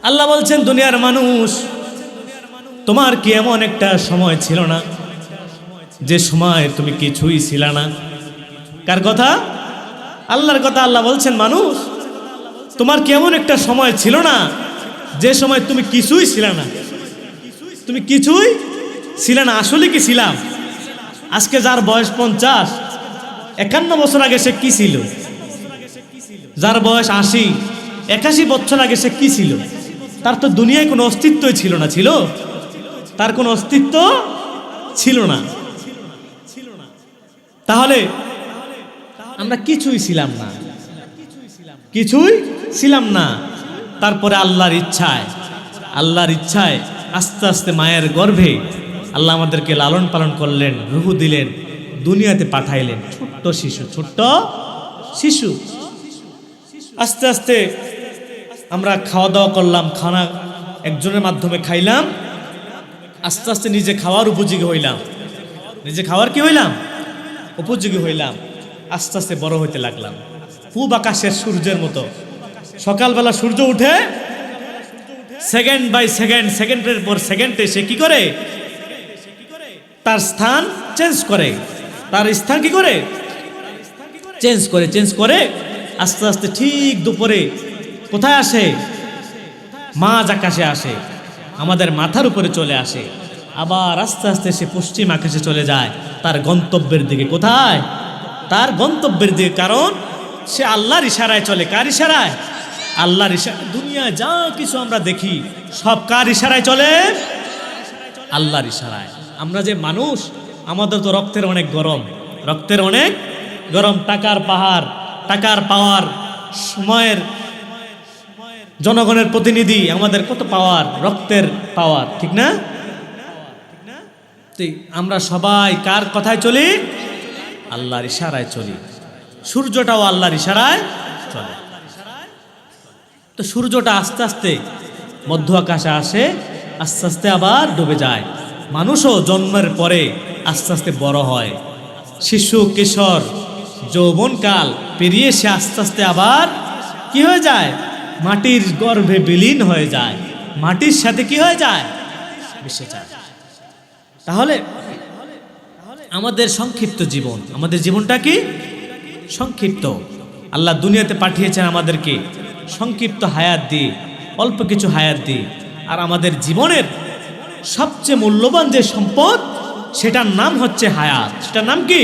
আল্লাহ বলছেন দুনিয়ার মানুষ, তোমার কি এমন একটা সময় ছিল না যে সময় তুমি কিছুই ছিল না? কার কথা? আল্লাহর কথা। আল্লাহ বলছেন, মানুষ, তোমার কি এমন একটা সময় ছিল না যে সময় তুমি কিছুই ছিল না? তুমি কিছুই ছিলেন, আসলে কি ছিলাম? আজকে যার বয়স 50, 51 বছর আগে সে কি ছিল? যার বয়স 80, 81 বছর আগে সে কি ছিল? তার তো দুনিয়ায় কোনো অস্তিত্বই ছিল না। ছিল? তার কোনো অস্তিত্ব ছিল না। তাহলে আমরা কিছুই ছিলাম না, কিছুই ছিলাম না। তারপরে আল্লাহর ইচ্ছায় আস্তে আস্তে মায়ের গর্ভে আল্লাহ আমাদেরকে লালন পালন করলেন, রূহ দিলেন, দুনিয়াতে পাঠাইলেন। ছোট্ট শিশু। আস্তে আস্তে আমরা খাওয়া দাওয়া করলাম, খানা একজনের মাধ্যমে খাইলাম। আস্তে আস্তে নিজে খাওয়ার উপযোগী হইলাম। নিজে খাওয়ার কি হইলাম? উপযোগী হইলাম। আস্তে আস্তে বড় হইতে লাগলাম, পূব আকাশের সূর্যের মতো। সকালবেলা সূর্য উঠে সেকেন্ড বাই সেকেন্ড, সেকেন্ডের পর সেকেন্ডে সে কি করে? তার স্থান চেঞ্জ করে। তার স্থান কি করে? চেঞ্জ করে আস্তে আস্তে ঠিক দুপুরে কোথায় আসে? মাঝ আকাশে আসে, আমাদের মাথার উপরে চলে আসে। আবার আস্তে আস্তে সে পশ্চিম আকাশে চলে যায় তার গন্তব্যের দিকে। কোথায়? তার গন্তব্যের দিকে। কারণ সে আল্লাহর ইশারায় চলে। কার ইশারায়? আল্লাহর ইশারায়। দুনিয়ায় যা কিছু আমরা দেখি সব কার ইশারায় চলে? আল্লাহর ইশারায়। আমরা যে মানুষ, আমাদের তো রক্তের অনেক গরম, টাকার পাহাড়, টাকার পাওয়ার, সময়ের জনগণের প্রতিনিধি, আমাদের কত পাওয়ার, রক্তের পাওয়ার, ঠিক না? আমরা সবাই কার কথায় চলি? আল্লাহর ইশারায় চলি। সূর্যটাও আল্লাহর ইশারায় চলে। তো সূর্যটা আস্তে আস্তে মধ্য আকাশে আসে, আস্তে আস্তে আবার ডুবে যায়। মানুষও জন্মের পরে আস্তে আস্তে বড় হয়। শিশু, কিশোর, যৌবনকাল পেরিয়ে সে আস্তে আস্তে আবার কি হয়ে যায়? মাটির গর্ভে বিলীন হয়ে যায়। মাটির সাথে কি হয়ে যায়? মিশে যায়। তাহলে আমাদের সংক্ষিপ্ত জীবন, আমাদের জীবনটা কি সংক্ষিপ্ত। আল্লাহ দুনিয়াতে পাঠিয়েছেন আমাদেরকে সংক্ষিপ্ত হায়াত দিয়ে, অল্প কিছু হায়াত দিয়ে। আর আমাদের জীবনের সবচেয়ে মূল্যবান যে সম্পদ, সেটার নাম হচ্ছে হায়াত। সেটার নাম কি?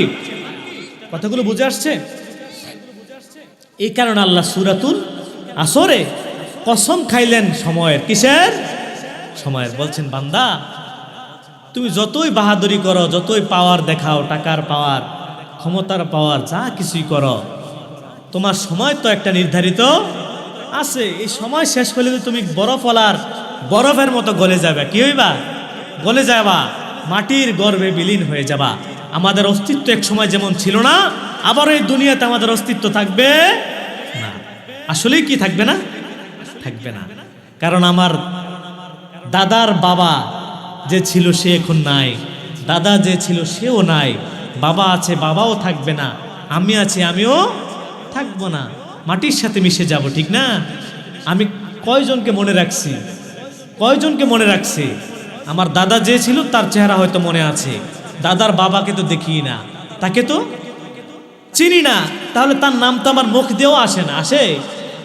কথাগুলো বুঝে আসছে? এই কারণে আল্লাহ সূরাতুল আসরে কসম খাইলেন সময়ের। কিসের? সময়ের। বলছেন, বান্দা তুমি যতই বাহাদুরি করো, যতই পাওয়ার দেখাও, টাকার পাওয়ার, ক্ষমতার পাওয়ার, যা কিছুই করো, তোমার সময় তো একটা নির্ধারিত আছে। এই সময় শেষ হলে তুমি বরফের মতো গলে যাবে। কি হইবা? গলে যাবা, মাটির গর্ভে বিলীন হয়ে যাবা। আমাদের অস্তিত্ব এক সময় যেমন ছিল না, আবার এই দুনিয়াতে আমাদের অস্তিত্ব থাকবে না। আসলেই কি থাকবে না? থাকবে না। কারণ আমার দাদার বাবা যে ছিল সে এখন নাই, দাদা যে ছিল সেও নাই, বাবা আছে, বাবাও থাকবে না, আমি আছি, আমিও থাকবো না। মাটির সাথে মিশে যাব, ঠিক না? আমি কয়জনকে মনে রাখছি? আমার দাদা যে ছিল তার চেহারা হয়তো মনে আছে, দাদার বাবাকে তো দেখি না, তাকে তো চিনি না। তাহলে তার নাম তো আমার মুখ দিয়েও আসে না। আসে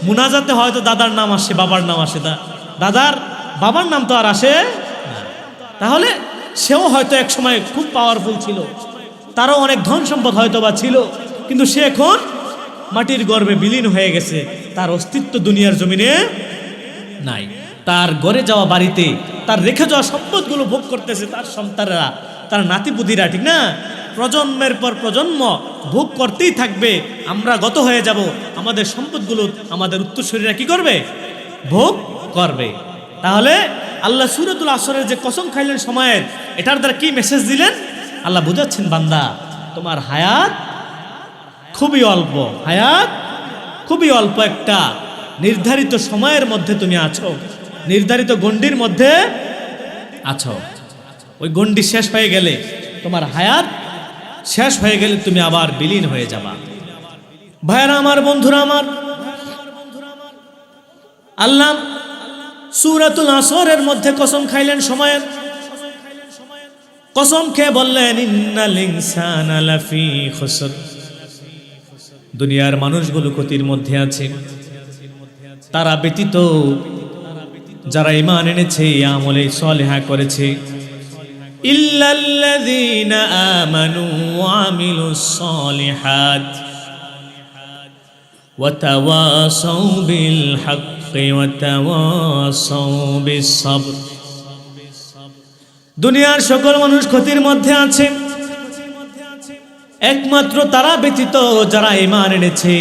মুনাজাতে হয়তো দাদার নাম আসে, বাবার নাম আসে, দাদার বাবার নাম তো আর আসে না। তাহলে সেও হয়তো এক সময় খুব পাওয়ারফুল ছিল, তারও অনেক ধন সম্পদ হয়তো বা ছিল, কিন্তু সে এখন মাটির গর্ভে বিলীন হয়ে গেছে। তার অস্তিত্ব দুনিয়ার জমিনে নাই। তার গড়ে যাওয়া বাড়িতে তার রেখে যাওয়া সম্পদগুলো ভোগ করতেছে তার সন্তানরা, তার নাতিপুতিরা, ঠিক না? প্রজন্মের পর প্রজন্ম ভোগ করতেই থাকবে। আমরা গত হয়ে যাব, আমাদের সম্পদগুলো আমাদের উত্তরসূরিরা কি করবে? ভোগ করবে। তাহলে আল্লাহ সূরাতুল আসরের যে কসম খাইলেন সময়ের, এটার দ্বারা কি মেসেজ দিলেন? আল্লাহ বুঝাচ্ছেন, বান্দা তোমার হায়াত খুবই অল্প, হায়াত খুবই অল্প। একটা নির্ধারিত সময়ের মধ্যে তুমি আছো, নির্ধারিত গণ্ডির মধ্যে আছো। ওই গণ্ডি শেষ হয়ে গেলে, তোমার হায়াত শেষ হয়ে গেলে তুমি আবার বিলীন হয়ে যাবা। ভাইরা আমার, বন্ধুরা আমার, আল্লাহ সূরাতুল আসরের মধ্যে কসম খাইলেন সময়ের। কসম খেয়ে বললেন, ইন্নাল ইনসানা লাফি খুসর। দুনিয়ার মানুষগুলো ক্ষতির মধ্যে আছে, তারা ব্যতীত যারা ঈমান এনেছে, আমলে সালেহা করেছে, ইল্লাল্লাযীনা আমানু ওয়া আমিলুস সালিহাত ওয়া তাওয়াসাউ বিল হাক্কি ওয়া তাওয়াসাউ বিস সাবর। দুনিয়ার সকল মানুষ ক্ষতির মধ্যে আছে, একমাত্র তারা ব্যতীত যারা ঈমান এনেছে,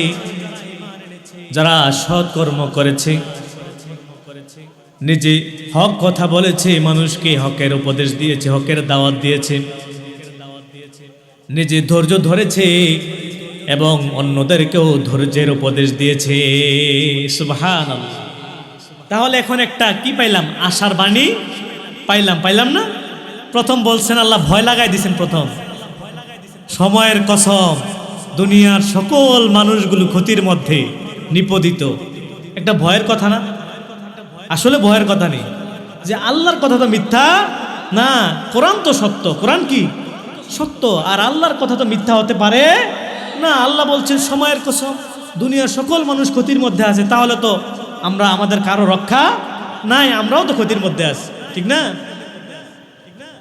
যারা সৎ কর্ম করেছে, নিজে হক কথা বলেছে, মানুষকে হকের উপদেশ দিয়েছে, হকের দাওয়াত দিয়েছে, নিজে ধৈর্য ধরেছে এবং অন্যদেরকেও ধৈর্যের উপদেশ দিয়েছে। সুবহানাল্লাহ। তাহলে এখন একটা কি পাইলাম? আশার বাণী পাইলাম না? প্রথম বলছেন আল্লাহ ভয় লাগাই দিয়েছেন, প্রথম সময়ের কসম, দুনিয়ার সকল মানুষগুলো ক্ষতির মধ্যে নিপতিত। একটা ভয়ের কথা না? আসলে ভয়ের কথা নেই, যে আল্লাহর কথা তো মিথ্যা না, কোরআন তো সত্য। কোরআন কি সত্য, আর আল্লাহর কথা তো মিথ্যা হতে পারে না। আল্লাহ বলছেন সময়ের কসম, দুনিয়ার সকল মানুষ ক্ষতির মধ্যে আছে, তাহলে তো আমাদের কারো রক্ষা নাই, আমরাও তো ক্ষতির মধ্যে আছি, ঠিক না?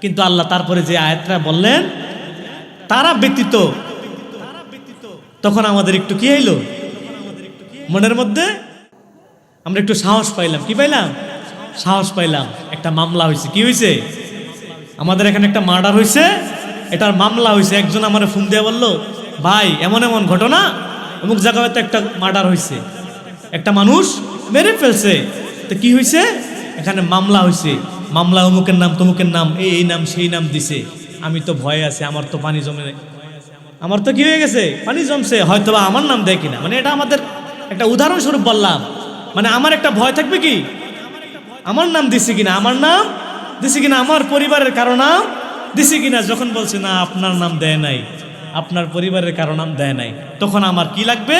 কিন্তু আল্লাহ তারপরে যে আয়াতটা বললেন তারা ব্যতীত, তখন আমাদের একটু কি হইল মনের মধ্যে? আমরা একটু সাহস পাইলাম। কি পাইলাম? সাহস পাইলাম। একটা মামলা হয়েছে। কি হয়েছে? আমাদের এখানে একটা মার্ডার হয়েছে, এটার মামলা হয়েছে। একজন আমার ফোন দিয়ে বললো, ভাই এমন এমন ঘটনা, অমুক জায়গায় তো একটা মার্ডার হয়েছে, একটা মানুষ মেরে ফেলছে। তো কি হয়েছে? এখানে মামলা হয়েছে, মামলা অমুকের নাম তমুকের নাম, এই নাম সেই নাম দিছে। আমি তো ভয়ে আছি, আমার তো পানি জমে, আমার তো কি হয়ে গেছে, পানি জমছে, হয়তো বা আমার নাম দেয় কিনা। মানে এটা আমাদের একটা উদাহরণস্বরূপ বললাম। মানে আমার একটা ভয় থাকবে কি, আমার নাম দিছে কিনা, আমার নাম দিছে কিনা, আমার পরিবারের কারো নাম দিছে কিনা। যখন বলছে না আপনার নাম দেয় নাই, আপনার পরিবারের কারো নাম দেয় নাই, তখন আমার কি লাগবে?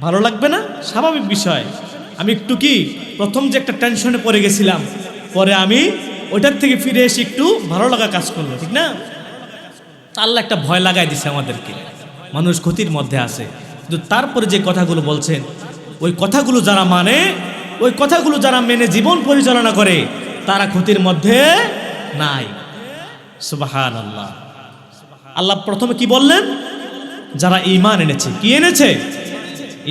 ভালো লাগবে না? স্বাভাবিক বিষয়। আমি একটু কি প্রথম যে একটা টেনশনে পড়ে গেছিলাম, পরে আমি ওইটার থেকে ফিরে এসে একটু ভালো লাগা কাজ করলো, ঠিক না? আল্লাহ একটা ভয় লাগাই দিছে আমাদেরকে, মানুষ ক্ষতির মধ্যে আছে। কিন্তু তারপরে যে কথাগুলো বলছেন, ওই কথাগুলো যারা মানে, ওই কথাগুলো যারা মেনে জীবন পরিচালনা করে, তারা ক্ষতির মধ্যে নাই। সুবহানাল্লাহ। আল্লাহ প্রথমে কি বললেন? যারা ঈমান এনেছে। কি এনেছে?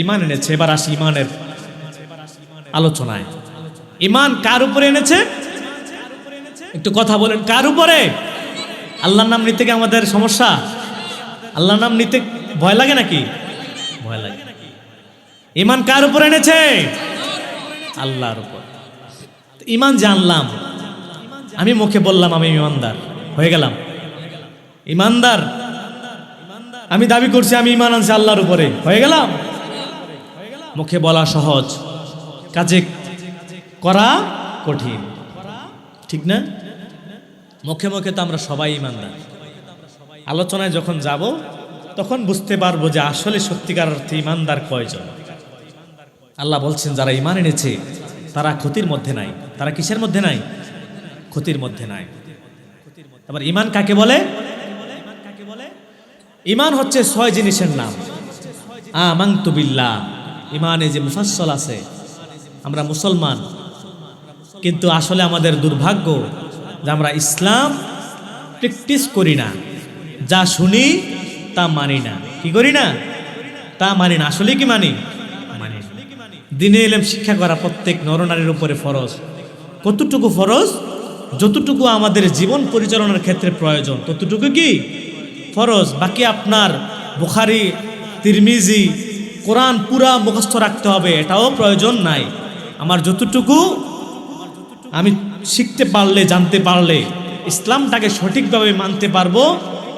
ঈমান এনেছে। এবার আসি ঈমানের আলোচনায়। ঈমান কার উপরে এনেছে? একটু কথা বলেন, কার উপরে? আল্লাহর নাম নিতে কি আমাদের সমস্যা? আল্লাহর নাম নিতে ভয় লাগে নাকি? ভয় লাগে। ঈমান কার উপর এনেছে? আল্লাহর উপর। ঈমান জানলাম, আমি মুখে বললাম আমি ঈমানদার, হয়ে গেলাম ঈমানদার। আমি দাবি করছি আমি ঈমান আনছি আল্লাহর উপরে, হয়ে গেলাম। মুখে বলা সহজ, কাজে করা কঠিন, ঠিক না? মুখে মুখে তো আমরা সবাই ঈমানদার। আলোচনায় যখন যাব তখন বুঝতে পারবো যে আসলে সত্যিকার অর্থে ঈমানদার কয়জন। আল্লাহ বলছেন যারা ঈমান এনেছে তারা ক্ষতির মধ্যে নাই। তারা কিসের মধ্যে নাই? ক্ষতির মধ্যে নাই। আবার ঈমান কাকে বলে? ঈমান হচ্ছে 6 জিনিসের নাম। আমানতু বিল্লাহ। ঈমানে যে মুফাসসল আছে, আমরা মুসলমান, কিন্তু আসলে আমাদের দুর্ভাগ্য যে আমরা ইসলাম প্র্যাকটিস করি না। যা শুনি তা মানি না। কি করি না? তা মানি না। আসলে কি মানি? মানি। দিনে ইলম শিক্ষা করা প্রত্যেক নরনারীর উপরে ফরজ। কতটুকু ফরজ? যতটুকু আমাদের জীবন পরিচালনার ক্ষেত্রে প্রয়োজন ততটুকু কি ফরজ। বাকি আপনার বুখারী, তিরমিজি, কোরআন পুরা মুখস্থ রাখতে হবে এটাও প্রয়োজন নাই। আমার যতটুকু আমি শিখতে পারলে, জানতে পারলে, ইসলামটাকে সঠিকভাবে মানতে পারবো,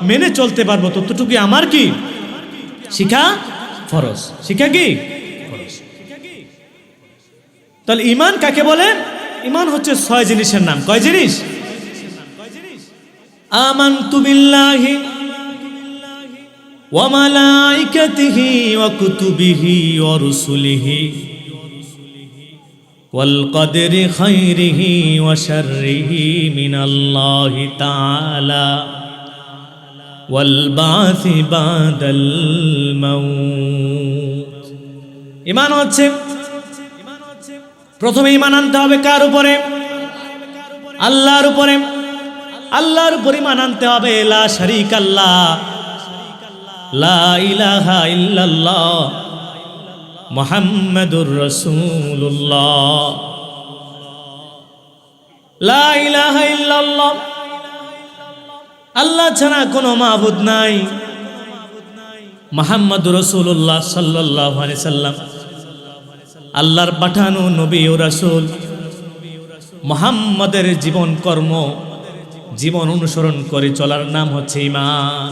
মেনে চলতে পারবো, ততটুকু আমার কি শিখা ফরজ। শিখা কি ফরজ। তাহলে ঈমান কাকে বলে? ঈমান হচ্ছে 6 জিনিসের নাম। কয় জিনিস? আমানতু বিল্লাহি ওয়া মালাইকাতিহি ওয়া কুতুবিহি ওয়া রুসুলিহি ওয়াল কদরি খাইরিহি ওয়া শাররিহি মিনাল্লাহি তাআলা ওয়াল বাসি বাদাল মাউত। ঈমান হচ্ছে, প্রথমে ঈমান আনতে হবে কার উপরে? আল্লাহর উপরে। আল্লাহর পরিমাণ আনতে হবে, লা শারীকা আল্লাহ, লা ইলাহা ইল্লাল্লাহ, মুহাম্মাদুর রাসূলুল্লাহ, লা ইলাহা ইল্লাল্লাহ, আল্লাহ ছাড়া কোনো মাবুদ নাই, মুহাম্মাদুর রাসূলুল্লাহ সাল্লাল্লাহু আলাইহি সাল্লাম আল্লাহর পাঠানো নবী ও রাসূল। মুহাম্মাদের জীবন কর্ম, জীবন অনুসরণ করে চলার নাম হচ্ছে ঈমান।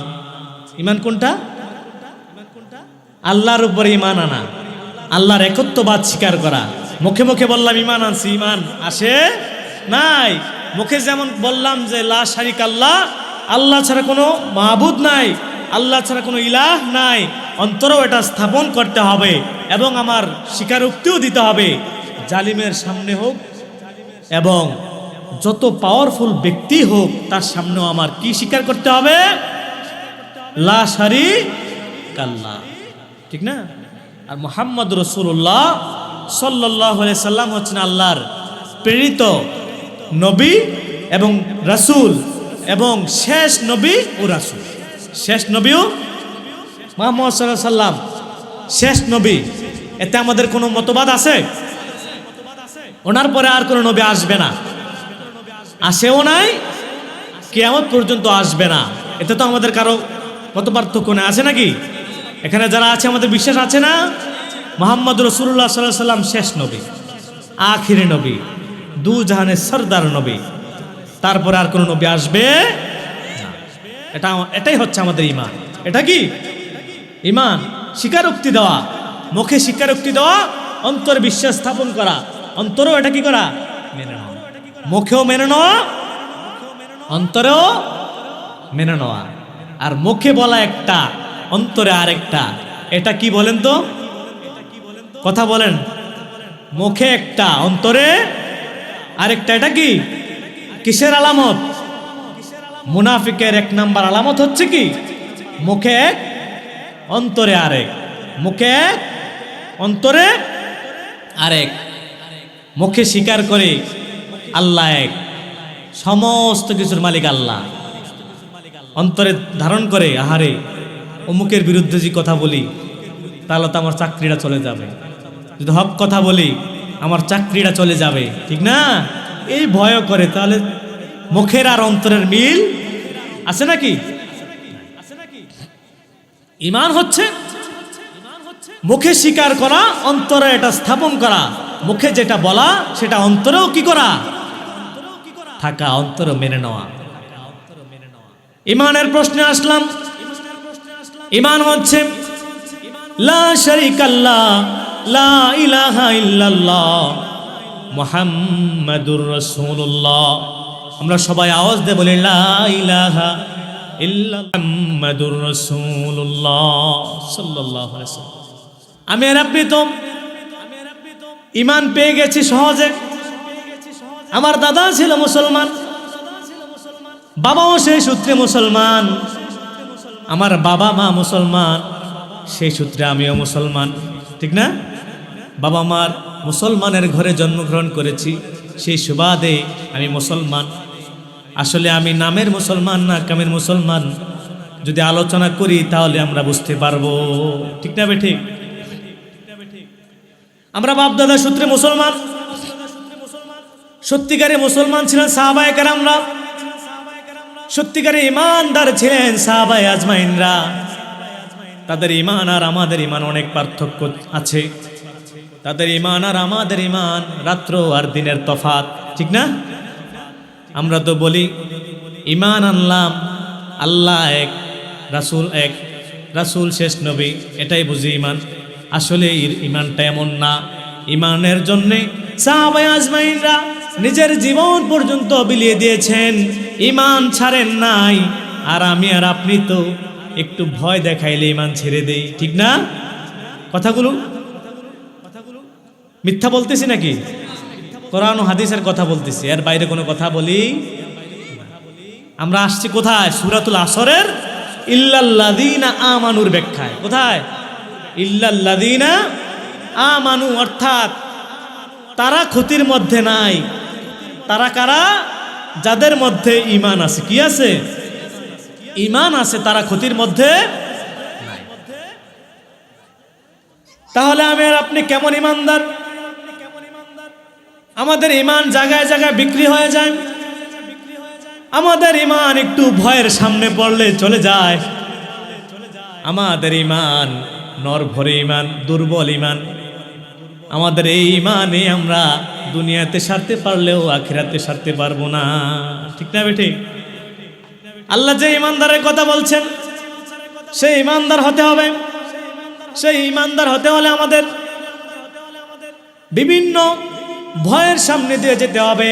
ঈমান কোনটা? আল্লাহর উপরে ঈমান আনা, আল্লাহর একত্ববাদ স্বীকার করা। মুখে মুখে বললাম ঈমান আনছি, ঈমান আসে নাই। মুখে যেমন বললাম যে লা শারীকা আল্লাহ, আল্লাহ ছাড়া কোনো মাবুদ নাই, আল্লাহ ছাড়া কোনো ইলাহ নাই, অন্তরেও এটা স্থাপন করতে হবে এবং আমার স্বীকারোক্তিও দিতে হবে, জালিমের সামনে হোক এবং যত পাওয়ারফুল ব্যক্তি হোক তার সামনেও আমার কি স্বীকার করতে হবে? লা শারীকা আল্লাহ, ঠিক না? আর মুহাম্মদ রাসূলুল্লাহ সাল্লাল্লাহু আলাইহি সাল্লাম হচ্ছেন আল্লাহর প্রেরিত নবী এবং রাসূল এবং শেষ নবী ও রাসূল। শেষ নবীও মুহাম্মদ সাল্লাল্লাহু আলাইহি সাল্লাম শেষ নবী, এতে আমাদের কোনো মতবাদ আছে? ওনার পরে আর কোনো নবী আসবে না, আসেও নাই, কিয়ামত পর্যন্ত আসবে না। এতে তো আমাদের কারো মত পার্থক্য না, আছে নাকি? এখানে যারা আছে আমাদের বিশ্বাস আছে না? মুহাম্মদ রাসূলুল্লাহ সাল্লাল্লাহু আলাইহি সাল্লাম শেষ নবী, আখিরি নবী, দু জাহানের সরদার নবী, তারপরে আর কোনো নবী আসবে না। এটাই হচ্ছে আমাদের ঈমান। এটা কি ঈমান? স্বীকারোক্তি দেওয়া, মুখে স্বীকারোক্তি দেওয়া, অন্তরে বিশ্বাস স্থাপন করা, অন্তরেও এটা কি করা? মেনে নেওয়া। মুখেও মেনে নেওয়া, অন্তরেও মেনে নেওয়া। আর মুখে বলা একটা, অন্তরে আরেকটা। এটা কি বলেন তো? কথা বলেন। মুখে একটা, অন্তরে আরেকটা। এটা কি? কিসের আলামত? মুনাফিকের এক নাম্বার আলামত হচ্ছে কি? মুখে এক, অন্তরে আরেক। মুখে এক, অন্তরে আরেক। মুখে স্বীকার করে আল্লাহ এক, সমস্ত কিছুর মালিক আল্লাহ। অন্তরে ধারণ করে আহারে অমুকের বিরুদ্ধে যে কথা বলি তাহলে তো আমার চাকরিটা চলে যাবে, যদি হক কথা বলি আমার চাকরিটা চলে যাবে, ঠিক না? এই ভয় করে। তাহলে মুখের আর অন্তরের মিল আছে নাকি? ঈমান হচ্ছে মুখে স্বীকার করা, অন্তরে এটা স্থাপন করা। মুখে যেটা বলা সেটা অন্তরেও কি করা? থাকা, অন্তরে মেনে নেওয়া। ঈমানের প্রশ্নে আসলাম। ঈমান হচ্ছে লা শারীকা আল্লাহ, লা ইলাহা ইল্লাল্লাহ, মুহাম্মাদুর রাসূলুল্লাহ। আমরা সবাই আওয়াজ দিয়ে বলি লা ইলাহা ইল্লাল্লাহ মুহাম্মাদুর রাসূলুল্লাহ সাল্লাল্লাহু আলাইহি ওয়াসাল্লাম। আমি আর আপনি তো ঈমান পেয়ে গেছি সহজে। আমার দাদা ছিল মুসলমান, বাবাও সেই সূত্রে মুসলমান, আমার বাবা মা মুসলমান, সেই সূত্রে আমিও মুসলমান, ঠিক না? বাবা মার মুসলমানের ঘরে জন্মগ্রহণ করেছি, সেই সুবাদে আমি মুসলমান। আসলে আমি নামের মুসলমান না কামের মুসলমান যদি আলোচনা করি তাহলে আমরা বুঝতে পারবো, ঠিক না? ঠিক। আমরা বাপ দাদা সূত্রে মুসলমান, সত্যিকারে মুসলমান ছিলেন সাহাবায়ে কেরামরা, সত্যিকারে ইমানদার ছিলেন সাহাবায়ে আজমাইনরা। তাদের ঈমান আর আমাদের ঈমান অনেক পার্থক্য আছে। তাদের ঈমান আর আমাদের ঈমান রাত্র আর দিনের তফাৎ, ঠিক না? আমরা তো বলি ঈমান আনলাম, আল্লাহ এক, রাসূল এক, রাসূল শেষ নবী, এটাই বুঝি ঈমান। আসলে ঈমানটা এমন না। ঈমানের জন্যে সাহাবায়ে আজমাইনরা নিজের জীবন পর্যন্ত বিলিয়ে দিয়েছেন, ঈমান ছাড়েন নাই। আর আমি আর আপনি তো একটু ভয় দেখাইলে ঈমান ছেড়ে দেই, ঠিক না? কথাগুলো মিথ্যা বলতেছি নাকি? কোরআন ও হাদিসের কথা বলতেছি, এর বাইরে কোনো কথা বলি? আমরা আসছি কোথায়? সূরাতুল আসরের ইল্লাল্লাযীনা আমানুর ব্যাখ্যায়। কোথায়? ইল্লাল্লাযীনা আমানু, অর্থাৎ তারা ক্ষতির মধ্যে নাই। তারা কারা? যাদের মধ্যে ঈমান আছে, কি আছে? ঈমান আছে, তারা ক্ষতির মধ্যে নাই। তাহলে আমি আর আপনি কেমন ঈমানদার? আমাদের ঈমান জায়গায় জায়গায় বিক্রি হয়ে যায়। আমাদের ঈমান একটু ভয়ের সামনে পড়লে চলে যায়। আমাদের ঈমান নরভরে ঈমান, দুর্বল ঈমান। আমাদের এই ঈমানে আমরা দুনিয়াতে সারতে পারলেও আখিরাতে সারতে পারবো না। ঠিক না বেঠিক? আল্লাহ যে ঈমানদারের কথা বলছেন, সেই ঈমানদার হতে হবে। সেই ঈমানদার হতে হলে আমাদের বিভিন্ন ভয়ের সামনে দিয়ে যেতে হবে।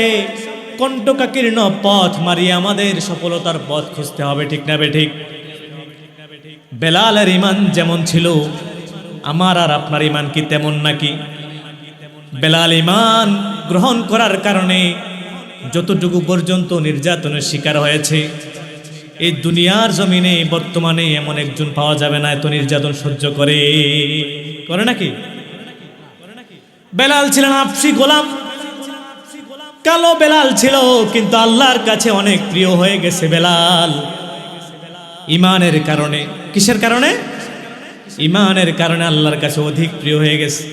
কণ্টকাকীর্ণ পথ মারিয়ে আমাদের সফলতার পথ খুঁজতে হবে। ঠিক না বেঠিক? বেলালের ঈমান যেমন ছিল, আমার আর আপনার ঈমান কি তেমন নাকি? বেলাল ঈমান গ্রহণ করার কারণে যতটুকু পর্যন্ত নির্যাতনের শিকার হয়েছে, এই দুনিয়ার জমিনে বর্তমানে এমন একজন পাওয়া যাবে না এত নির্যাতন সহ্য করে নাকি? বেলাল ছিলেন আফসি গোলাম, কালো বেলাল ছিল, কিন্তু আল্লাহর কাছে অনেক প্রিয় হয়ে গেছে বেলাল ঈমানের কারণে। কিসের কারণে? ঈমানের কারণে আল্লাহর কাছে অধিক প্রিয় হয়ে গেছে।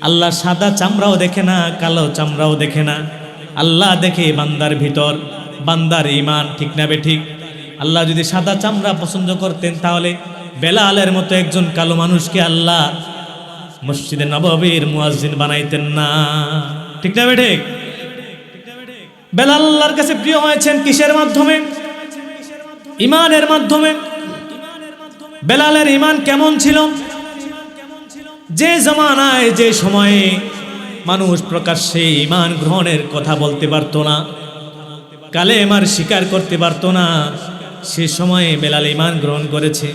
আল্লাহ সাদা চামড়াও দেখে না, কালো চামড়াও দেখে না। আল্লাহ দেখে বান্দার ভিতর, বান্দার ঈমান। ঠিক না বেঠিক? আল্লাহ যদি সাদা চামড়া পছন্দ করতেন, তাহলে বেলালের মতো একজন কালো মানুষকে আল্লাহ মসজিদে নববীর মুয়াজ্জিন বানাইতেন না। ঠিক না বেঠিক? বেলাল আল্লাহর কাছে প্রিয় হয়েছেন কিসের মাধ্যমে? ঈমানের মাধ্যমে। বেলালের ঈমান কেমন ছিল? যে জামানায়, যে সময়ে মানুষ প্রকাশ্যে ঈমান গ্রহণের কথা বলতে পারতো না, কালেমার স্বীকার করতে পারতো না, সে সময়ে বেলাল ঈমান গ্রহণ করেছে।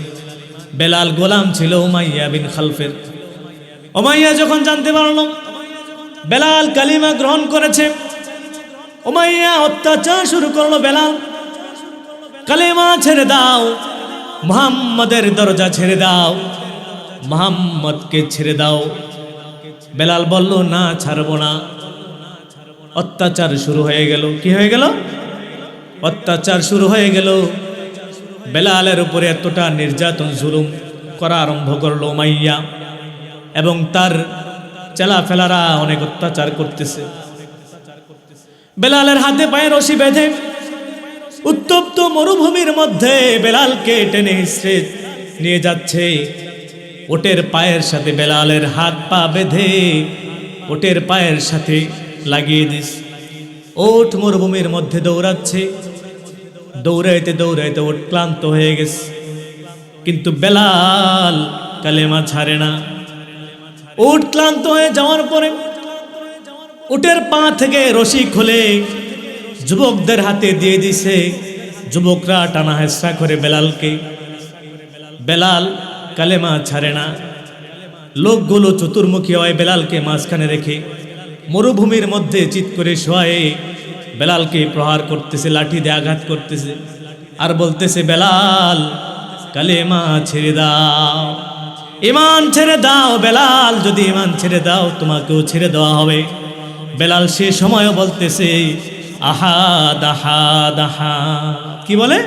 বেলাল গোলাম ছিল উমাইয়া বিন খালফের। উমাইয়া যখন জানতে পারল বেলাল কালিমা গ্রহণ করেছে, উমাইয়া অত্যাচার শুরু করলো। বেলাল, কালিমা ছেড়ে দাও, মুহাম্মাদের দরজা ছেড়ে দাও, মুহাম্মদকে ছেড়ে দাও। বেলাল বলল, না, ছাড়বো না। অত্যাচার শুরু হয়ে গেল। কি হয়ে গেল? অত্যাচার শুরু হয়ে গেল। বেলালের উপরে এতটা নির্যাতন জুলুম করা আরম্ভ করলো উমাইয়া, এবং তার চেলাফেলারা অনেক অত্যাচার করতেছে। বেলালের হাতে পায়ে রশি বেঁধে উত্তপ্ত মরুভূমির মধ্যে বেলালকে টেনে হিঁচড়ে নিয়ে যাচ্ছে। ওটের পায়ের সাথে বেলালের হাত পা বেঁধে ওটের পায়ের সাথে লাগিয়ে দিস। ওট মরুভূমির মধ্যে দৌড়াচ্ছে। দৌড়াইতে দৌড়াইতে ওট ক্লান্ত হয়ে গেছে, কিন্তু বেলাল কালেমা ছাড়ে না। ওট ক্লান্ত হয়ে যাওয়ার পরে উটের পা থেকে রশি খুলে যুবকদের হাতে দিয়ে দিছে। যুবকরা টানা হেঁচড়া করে বেলালকে। বেলাল কালেমা ছাড়ে না। লোকগুলো চতুর্মুখী হয় বেলালকে মাঝখানে রেখে মরুভূমির মধ্যে চিৎ করে শোয়ায়ে বেলালকে প্রহার করতেছে, লাঠি দিয়ে আঘাত করতেছে, আর বলতেছে, বেলাল কালেমা ছেড়ে দাও, ঈমান ছেড়ে দাও। বেলাল, যদি ঈমান ছেড়ে দাও তোমাকেও ছেড়ে দেওয়া হবে। বেলাল সে সময়ও বলতেছে, আহাদ আহাদ আহাদ। কি বলে?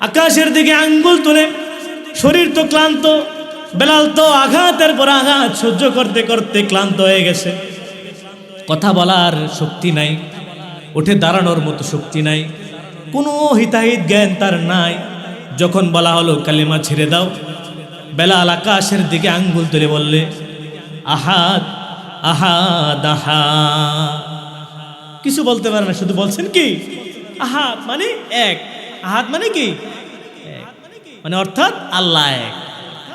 আকাশের দিকে আঙ্গুল তুলে। শরীর তো ক্লান্ত, বেলাল তো আঘাতের পর আঘাত সহ্য করতে করতে ক্লান্ত হয়ে গেছে। কথা বলার শক্তি নাই, উঠে দাঁড়ানোর মতো শক্তি নাই, কোনো হিতাহিত জ্ঞান তার নাই। যখন বলা হলো কালিমা ছেড়ে দাও, বেলাল আকাশের দিকে আঙ্গুল তুলে বললে, আহাদ আহাদ আহাদ। কিছু বলতে পারে না, শুধু বলছেন কি আহাদ মানে এক। আহাদ মানে কি? এক মানে অর্থাৎ আল্লাহ এক,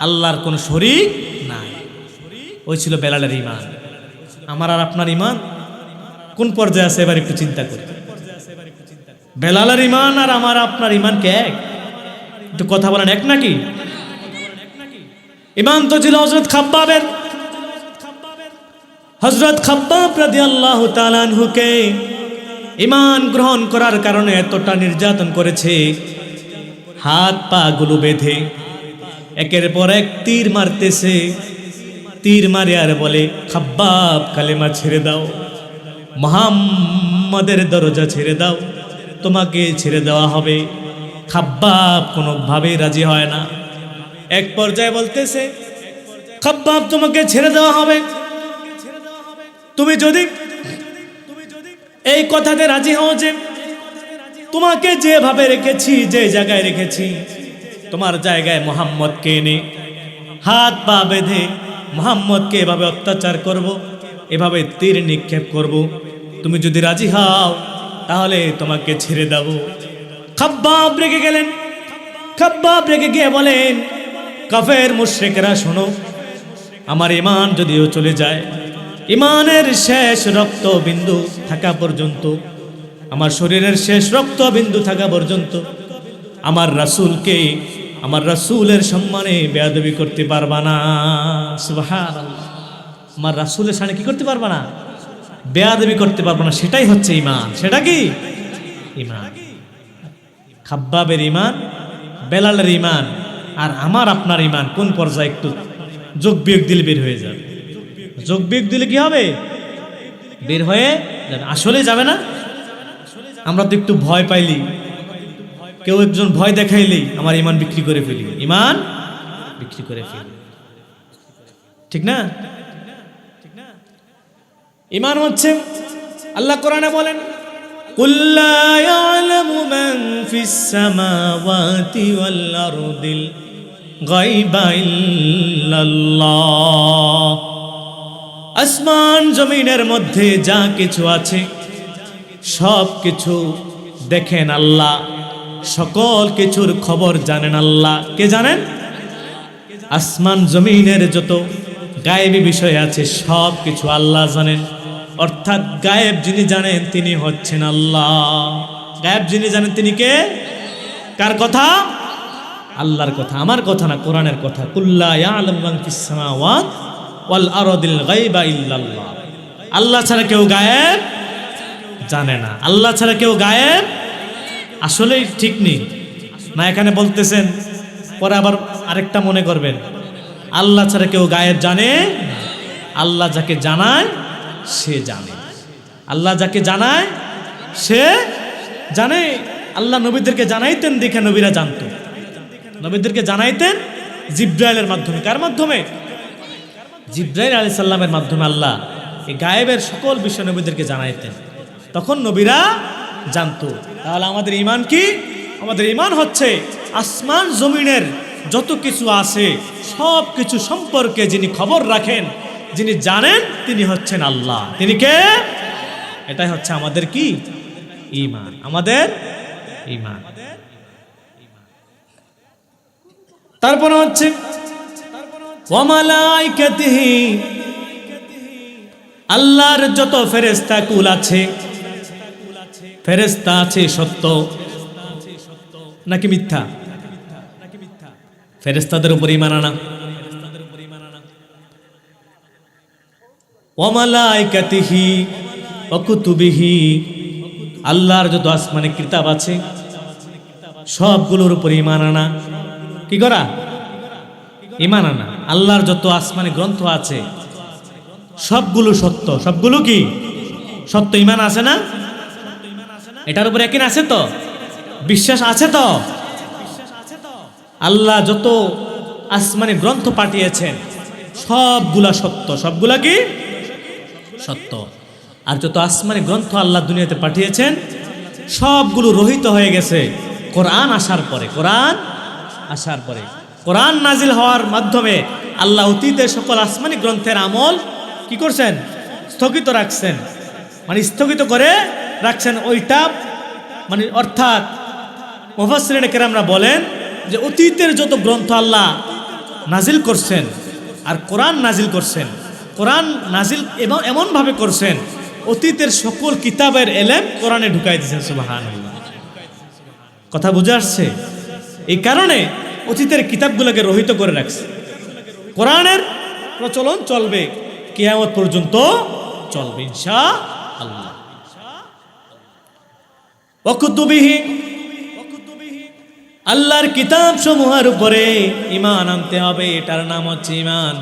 আল্লাহর কোনো শরীক নাই। ওই ছিল বেলালের ঈমান। আমার আর আপনার ঈমান কোন পর্যায়ে আছে এবার একটু চিন্তা করি। বেলালের ঈমান আর আমার আপনার ঈমান কে এক? একটু কথা বলেন, এক নাকি? ঈমান তো ছিল হযরত খাব্বাবের। হযরত খাব্বাব রাদিয়াল্লাহু তাআলা আনহুকে ঈমান গ্রহণ করার কারণে এতটা নির্যাতন করেছে, হাত পা গুলো বেঁধে একের পর এক তীর মারতেছে। তীর মারে আর বলে, খাব্বাব কালেমা ছেড়ে দাও, মুহাম্মদ মুহাম্মাদের দরজা ছেড়ে দাও, তোমাকে ছেড়ে দেওয়া হবে। খাব্বাব কোনোভাবেই রাজি হয় না। এক পর্যায়ে বলতেছে, খাব্বাব তোমাকে ছেড়ে দেওয়া হবে, তুমি যদি এই কথাতে রাজি হও যে তোমাকে যেভাবে রেখেছি, যে জায়গায় রেখেছি, তোমার জায়গায় মুহাম্মদকে এনে হাত পা বেঁধে মুহাম্মদকে এভাবে অত্যাচার করব, এভাবে তীর নিক্ষেপ করব, তুমি যদি রাজি হও তাহলে তোমাকে ছেড়ে দেব। খাব্বাব রেগে গেলেন। খাব্বাব রেগে গিয়ে বলেন, কাফের মুশরিকরা শোনো, আমার ঈমান যদিও চলে যায়, ঈমানের শেষ রক্তবিন্দু থাকা পর্যন্ত, আমার শরীরের শেষ রক্তবিন্দু থাকা পর্যন্ত আমার রাসূলকে, আমার রাসূলের সম্মানে বেয়াদবি করতে পারবা না। সুবহানাল্লাহ। আমার রাসূলের সামনে কি করতে পারবা না? বেয়াদবি করতে পারবা না। সেটাই হচ্ছে ঈমান। সেটা কি ঈমান? খাব্বাবের ঈমান, বেলালের ঈমান আর আমার আপনার ঈমান কোন পর্যায়ে একটু যোগ বিয়োগ দিলে বের হয়ে যাবে। যোগ বিয়োগ দিলে কি হবে? বের হয়ে যাবে। আসলে যাবে না। আমরা তো একটু ভয় পাইলি, কেউ একজন ভয় দেখাইলেই আমার ঈমান বিক্রি করে ফেলি, ঈমান বিক্রি করে ফেলি, ঠিক না? ঈমান হচ্ছে, আল্লাহ কোরআনে বলেন, কুল লা ইয়ালামু মান ফিস সামাওয়াতি ওয়াল আরদিল গায়বা ইল্লাল্লাহ। আসমান জমিনের মধ্যে যা কিছু আছে সব কিছু দেখেন আল্লাহ, সকল কিছুর খবর জানেন আল্লাহ। কে জানেন? আসমান জমিনের যত গায়েবী বিষয় আছে সব কিছু আল্লাহ জানেন। অর্থাৎ গায়েব যিনি জানেন তিনি হচ্ছেন আল্লাহ। গায়েব যিনি জানেন তিনি কে? কার কথা? আল্লাহর কথা, আমার কথা না, কোরআনের কথা। কুল্লা ইয়ালামু মান ফিস সামাওয়াত ওয়াল আরদিল গায়বা ইল্লাল্লাহ। আল্লাহ ছাড়া কেউ গায়েব জানে না। আল্লাহ ছাড়া কেউ গায়েব আসলেই ঠিক নেই না। এখানে বলতেছেন, পরে আবার আরেকটা মনে করবেন, আল্লাহ ছাড়া কেউ গায়েব জানে না। আল্লাহ যাকে জানায় সে জানে। আল্লাহ যাকে জানায় সে জানে। আল্লাহ নবীদেরকে জানাইতেন, দেখে নবীরা জানতো। নবীদেরকে জানাইতেন জিব্রাইলের মাধ্যমে। কার মাধ্যমে? জিব্রাইল আলাইহিস সালামের মাধ্যমে আল্লাহ এই গায়েবের সকল বিষয় নবীদেরকে জানাইতেন, তখন নবীরা জানতো। তাহলে আমাদের ঈমান কি? আমাদের ঈমান হচ্ছে আসমান জমিনের যত কিছু আছে সব কিছু সম্পর্কে যিনি খবর রাখেন, যিনি জানেন, তিনি হচ্ছেন আল্লাহ। তিনি কে? এটাই হচ্ছে আমাদের কি? ঈমান। আমাদের ঈমান। তারপর হচ্ছে ওয়া মালাইকাতিহি, আল্লাহর যত ফেরেশতা কুল আছে, ফেরেশতা আছে সত্য নাকি মিথ্যা? ফেরেশতাদের উপর ঈমান আনা। ওয়া মালাইকাতিহি ওয়া কুতুবিহি, আল্লাহর যত আসমানে কিতাব আছে সবগুলোর উপর ঈমান আনা। কি করা? ঈমান আনা। আল্লাহর যত আসমানি গ্রন্থ আছে সবগুলো সত্য। সবগুলো কি সত্য? ঈমান আছে না? এটার উপর ইয়াকিন আছে তো? বিশ্বাস আছে তো? আল্লাহ যত আসমানি গ্রন্থ পাঠিয়েছেন সবগুলা সত্য। সবগুলা কি সত্য। আর যত আসমানি গ্রন্থ আল্লাহ দুনিয়াতে পাঠিয়েছেন সবগুলো রহিত হয়ে গেছে কোরআন আসার পরে। কোরআন আসার পরে, কোরআন নাজিল হওয়ার মাধ্যমে আল্লাহ অতীতের সকল আসমানি গ্রন্থের আমল কি করছেন? স্থগিত রাখছেন। মানে স্থগিত করে রাখছেন ওইটা। মানে অর্থাৎ মুফাসসিরিনে কেরামরা বলেন যে অতীতের যত গ্রন্থ আল্লাহ নাজিল করছেন আর কোরআন নাজিল করছেন, কোরআন নাজিল এবং এমনভাবে করছেন অতীতের সকল কিতাবের এলেম কোরআনে ঢুকাই দিয়েছেন। সুবহানাল্লাহ। কথা বুঝে আসছে? এই কারণে অতীতের কিতাবগুলোকে রহিত করে রাখছে। কোরআনের প্রচলন চলবে, কিয়ামত পর্যন্ত চলবে ইনশাআল্লাহ। ওয়া কুতুবিহি, আল্লাহর কিতাব সমূহের উপরে ঈমান আনতে হবে, এটার নাম হচ্ছে ঈমান।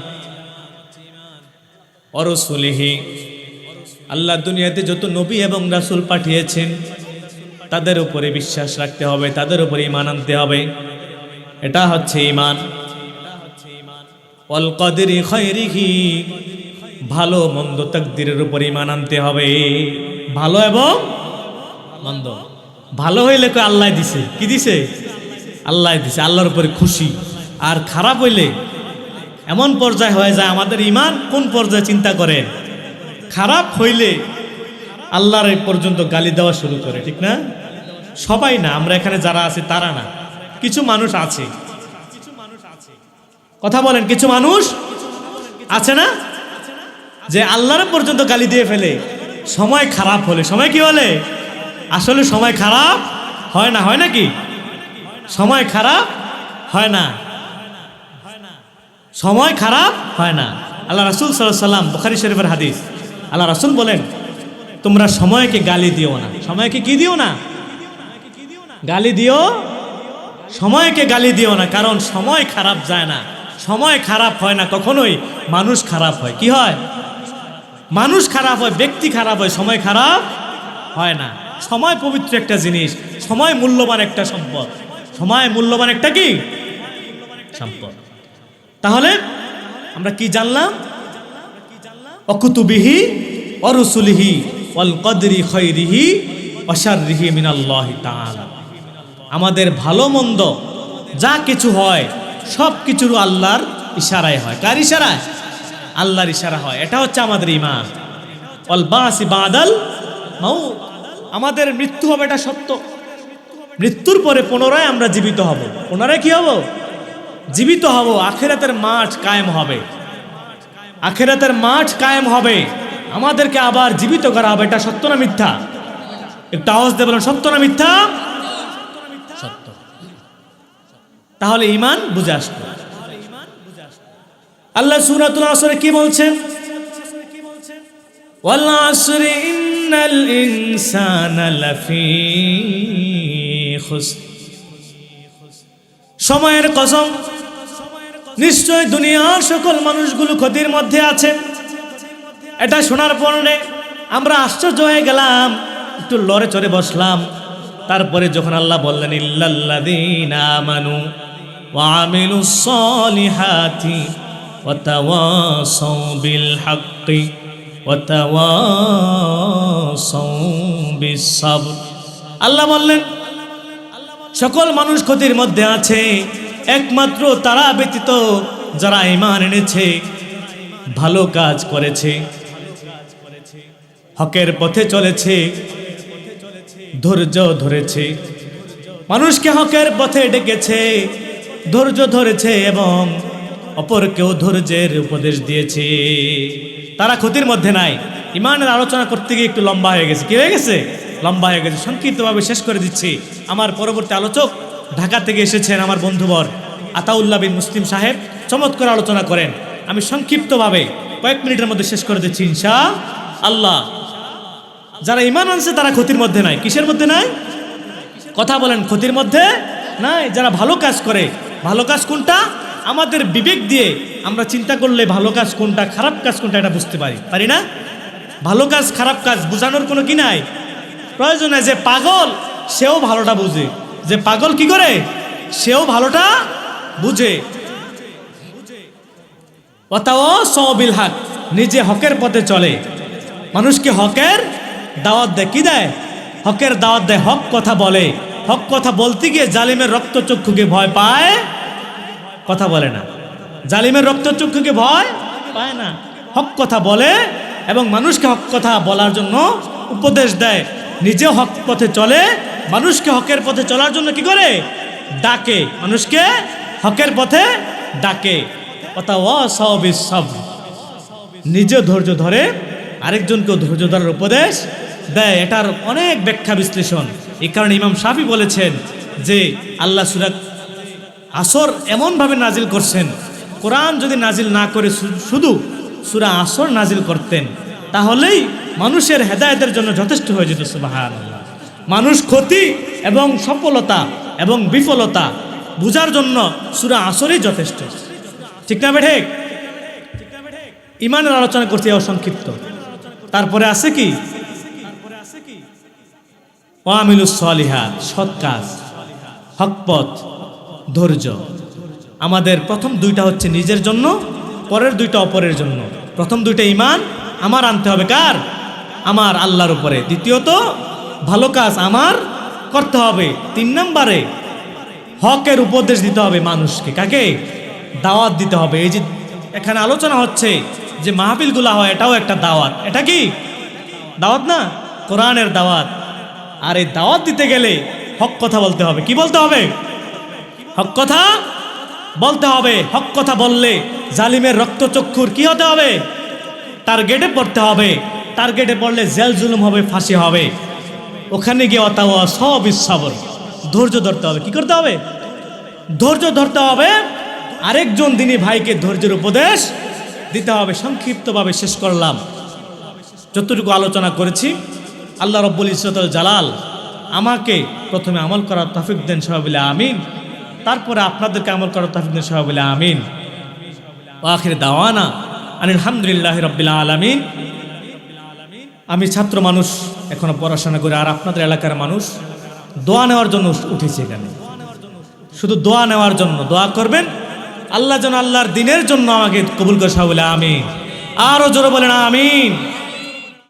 ওয়া রাসূলিহি, আল্লাহ দুনিয়াতে যত নবী এবং রাসূল পাঠিয়েছেন তাদের উপরে বিশ্বাস রাখতে হবে, তাদের উপরে ঈমান আনতে হবে। এটা হচ্ছে ঈমান। ওয়াল কদরি খায়রিহি, ভালো মন্দ তাকদীরের উপরে ঈমান আনতে হবে। ভালো এবং মন্দ, ভালো হইলে কই আল্লাহ দিছে, কি দিছে? আল্লাহ দিছে, আল্লাহর উপরে খুশি। আর খারাপ হইলে এমন পর্যায়ে হয়ে যায়, আমাদের ঈমান কোন পর্যায়ে চিন্তা করেন, খারাপ হইলে আল্লাহর এই পর্যন্ত গালি দেওয়া শুরু করে, ঠিক না? সবাই না, আমরা এখানে যারা আছি তারা না, কিছু মানুষ আছে, কথা বলেন, কিছু মানুষ আছে না যে আল্লাহর পর্যন্ত গালি দিয়ে ফেলে সময় খারাপ হলে। সময় কি হলে? আসলে সময় খারাপ হয় না, হয় নাকি? সময় খারাপ হয় না, সময় খারাপ হয় না। আল্লাহ রাসূল সাল্লাল্লাহু আলাইহি ওয়াসাল্লাম, বুখারী শরীফের হাদিস, আল্লাহ রাসূল বলেন, তোমরা সময়কে গালি দিও না। সময়কে কি দিও না? গালি দিও, সময়কে গালি দিও না, কারণ সময় খারাপ যায় না, সময় খারাপ হয় না কখনোই, মানুষ খারাপ হয়। কি হয়? মানুষ খারাপ হয়, ব্যক্তি খারাপ হয়, সময় খারাপ হয় না। সময় পবিত্র একটা জিনিস, সময় মূল্যবান একটা সম্পদ, সময় মূল্যবান একটা কি সম্পদ। তাহলে আমরা কি জানলাম? অকুতুবিহি ওয়া রুসুলিহি ওয়াল কদরি খায়রিহি ওয়া শাররিহি মিনাল্লাহি তাআলা। আমাদের ভালো মন্দ যা কিছু হয় সব কিছুর আল্লাহর ইশারায় হয়। কার ইশারায়? আল্লাহর ইশারা হয়। এটা হচ্ছে আমাদের ঈমান। ওয়াল বাসি বাদাল মাউত, আমাদের মৃত্যু হবে, এটা সত্য। মৃত্যুর পরে পুনরায় আমরা জীবিত হব। পুনরায় কি হব? জীবিত হব। আখিরাতের মাঠ কায়েম হবে, আখিরাতের মাঠ কায়েম হবে, আমাদেরকে আবার জীবিত করা হবে। এটা সত্য না মিথ্যা? একটু আওয়াজ দিয়ে বলেন, সত্য না মিথ্যা? সত্য। তাহলে ঈমান বুঝে আসলো। আল্লাহ সূরাতুল আসরে কি বলছেন? ওয়াল আসরি ইন্নাল ইনসানা লাফি খুসর, সময়ের কসম, নিশ্চয় দুনিয়ার সকল মানুষগুলো ক্ষতির মধ্যে আছে। এটা শোনার পরে আমরা আশ্চর্য হয়ে গেলাম, একটু লড়ে চড়ে বসলাম। তারপরে যখন আল্লাহ বললেন ইল্লাল্লাযীনা আমানু ওয়া আমিলুস সলিহাতি ওয়া তাওয়াসাউ বিল হাক্কি ওয়া তাওয়াসাউ বিস সাবর, আল্লাহ বললেন সকল মানুষ ক্ষতির মধ্যে আছে, একমাত্র তারা ব্যতীত যারা ঈমান এনেছে, ভালো কাজ করেছে, হকের পথে চলেছে, ধৈর্য ধরেছে, মানুষকে হকের পথে ডেকেছে, ধৈর্য ধরেছে এবং অপরকেও ধৈর্যের উপদেশ দিয়েছে, তারা ক্ষতির মধ্যে নাই। ঈমানের আলোচনা করতে গিয়ে একটু লম্বা হয়ে গেছে। কি হয়ে গেছে? লম্বা হয়ে গেছে। সংক্ষিপ্তভাবে শেষ করে দিচ্ছি। আমার পরবর্তী আলোচক ঢাকা থেকে এসেছেন, আমার বন্ধুবর আতাউল্লাহ বিন মুসলিম সাহেব, চমৎকার আলোচনা করেন। আমি সংক্ষিপ্তভাবে কয়েক মিনিটের মধ্যে শেষ করে দিচ্ছি ইনশাআল্লাহ। যারা ঈমান আনছে তারা ক্ষতির মধ্যে নাই। কিসের মধ্যে নাই? কথা বলেন, ক্ষতির মধ্যে নাই। যারা ভালো কাজ করে, ভালো কাজ কোনটা? আমাদের বিবেক দিয়ে আমরা চিন্তা করলে ভালো কাজ কোনটা, খারাপ কাজ কোনটা, এটা বুঝতে পারি না? ভালো কাজ খারাপ কাজ বোঝানোর কোনো কি নাই, প্রয়োজন নাই। যে পাগল সেও ভালোটা বুঝে, যে পাগল কি করে, সেও ভালোটা বুঝে। ওয়াতাওয়াসাউ বিল হক, নিজে হকের পথে চলে, মানুষকে হকের দাওয়াত দেয়। কি দেয়? হকের দাওয়াত দেয়, হক কথা বলে। হক কথা বলতে গিয়ে জালিমের রক্তচক্ষুকে ভয় পায়, কথা বলে না। জালিমের রক্তচক্ষুকে ভয় পায় না, হক কথা বলে এবং মানুষকে হক কথা বলার জন্য উপদেশ দেয়। নিজে হক পথে চলে, মানুষকে হকের পথে চলার জন্য কি করে? ডাকে, মানুষকে হকের পথে ডাকে। ওয়াতাওয়াসাউ বিস সাবর, নিজে ধৈর্য ধরে আরেকজনকেও ধৈর্য ধরার উপদেশ দেয়। এটার অনেক ব্যাখ্যা বিশ্লেষণ। এই কারণে ইমাম শাফি বলেছেন যে আল্লাহ সূরা আসর এমনভাবে নাজিল করছেন, কোরআন যদি নাজিল না করে শুধু সূরা আসর নাজিল করতেন তাহলেই মানুষের হেদায়েতের জন্য যথেষ্ট হয়ে যেত। সুবহানাল্লাহ। মানুষ ক্ষতি এবং সফলতা এবং বিফলতা বুঝার জন্য সূরা আসরই যথেষ্ট। ঠিক না? ঠিক। ঈমানের আলোচনা করছি অসংক্ষিপ্ত। তারপরে আছে কি ওয়ামিলুস সলিহাত, সৎ কাজ, হক পথ, ধৈর্য। আমাদের প্রথম দুইটা হচ্ছে নিজের জন্য, পরের দুইটা অপরের জন্য। প্রথম দুইটা ঈমান আমার আনতে হবে কার? আমার আল্লাহর উপরে। দ্বিতীয়ত ভালো কাজ আমার করতে হবে। 3 নম্বরে হকের উপদেশ দিতে হবে মানুষকে। কাকে? দাওয়াত দিতে হবে। এই যে এখানে আলোচনা হচ্ছে যে মাহফিলগুলো হয়, এটাও একটা দাওয়াত। এটা কি দাওয়াত না? কোরআনের দাওয়াত। আর এই দাওয়াত দিতে গেলে হক কথা বলতে হবে। কি বলতে হবে? হক কথা বলতে হবে। হক কথা বললে জালিমের রক্তচক্ষুর কি হতে হবে? টার্গেটে পড়তে হবে। টার্গেটে পড়লে জেল জুলুম হবে, ফাঁসি হবে। ওখানে গিয়ে অতাওয়া সব ইচ্ছাবর, ধৈর্য ধরতে হবে। কি করতে হবে? ধৈর্য ধরতে হবে। আরেকজন দিনী ভাইকে ধৈর্যের উপদেশ দিতে হবে। সংক্ষিপ্তভাবে শেষ করলাম। যতটুকু আলোচনা করেছি, আল্লাহ রব্বুল ইজ্জতুল জালাল আমাকে প্রথমে আমল করার তৌফিক দেন, সবাই বলে আমিন। তারপরে আপনাদেরকে আমল করার তৌফিক দেন, সবাই বলে আমিন। ওয়া আখির দাওয়ানা আনিল হামদুলিল্লাহি রাব্বিল আলামিন। আমি ছাত্র মানুষ, এখনো পড়াশোনা করে, আর আপনাদের এলাকার মানুষ দোয়া নেওয়ার জন্য উঠেছি এখানে। শুধু দোয়া নেওয়ার জন্য দোয়া করবেন, আল্লাহ যেন আল্লাহর দিনের জন্য আমাকে কবুল করে, সবাই বলে আমিন। আরো জোরে বলেন আমিন।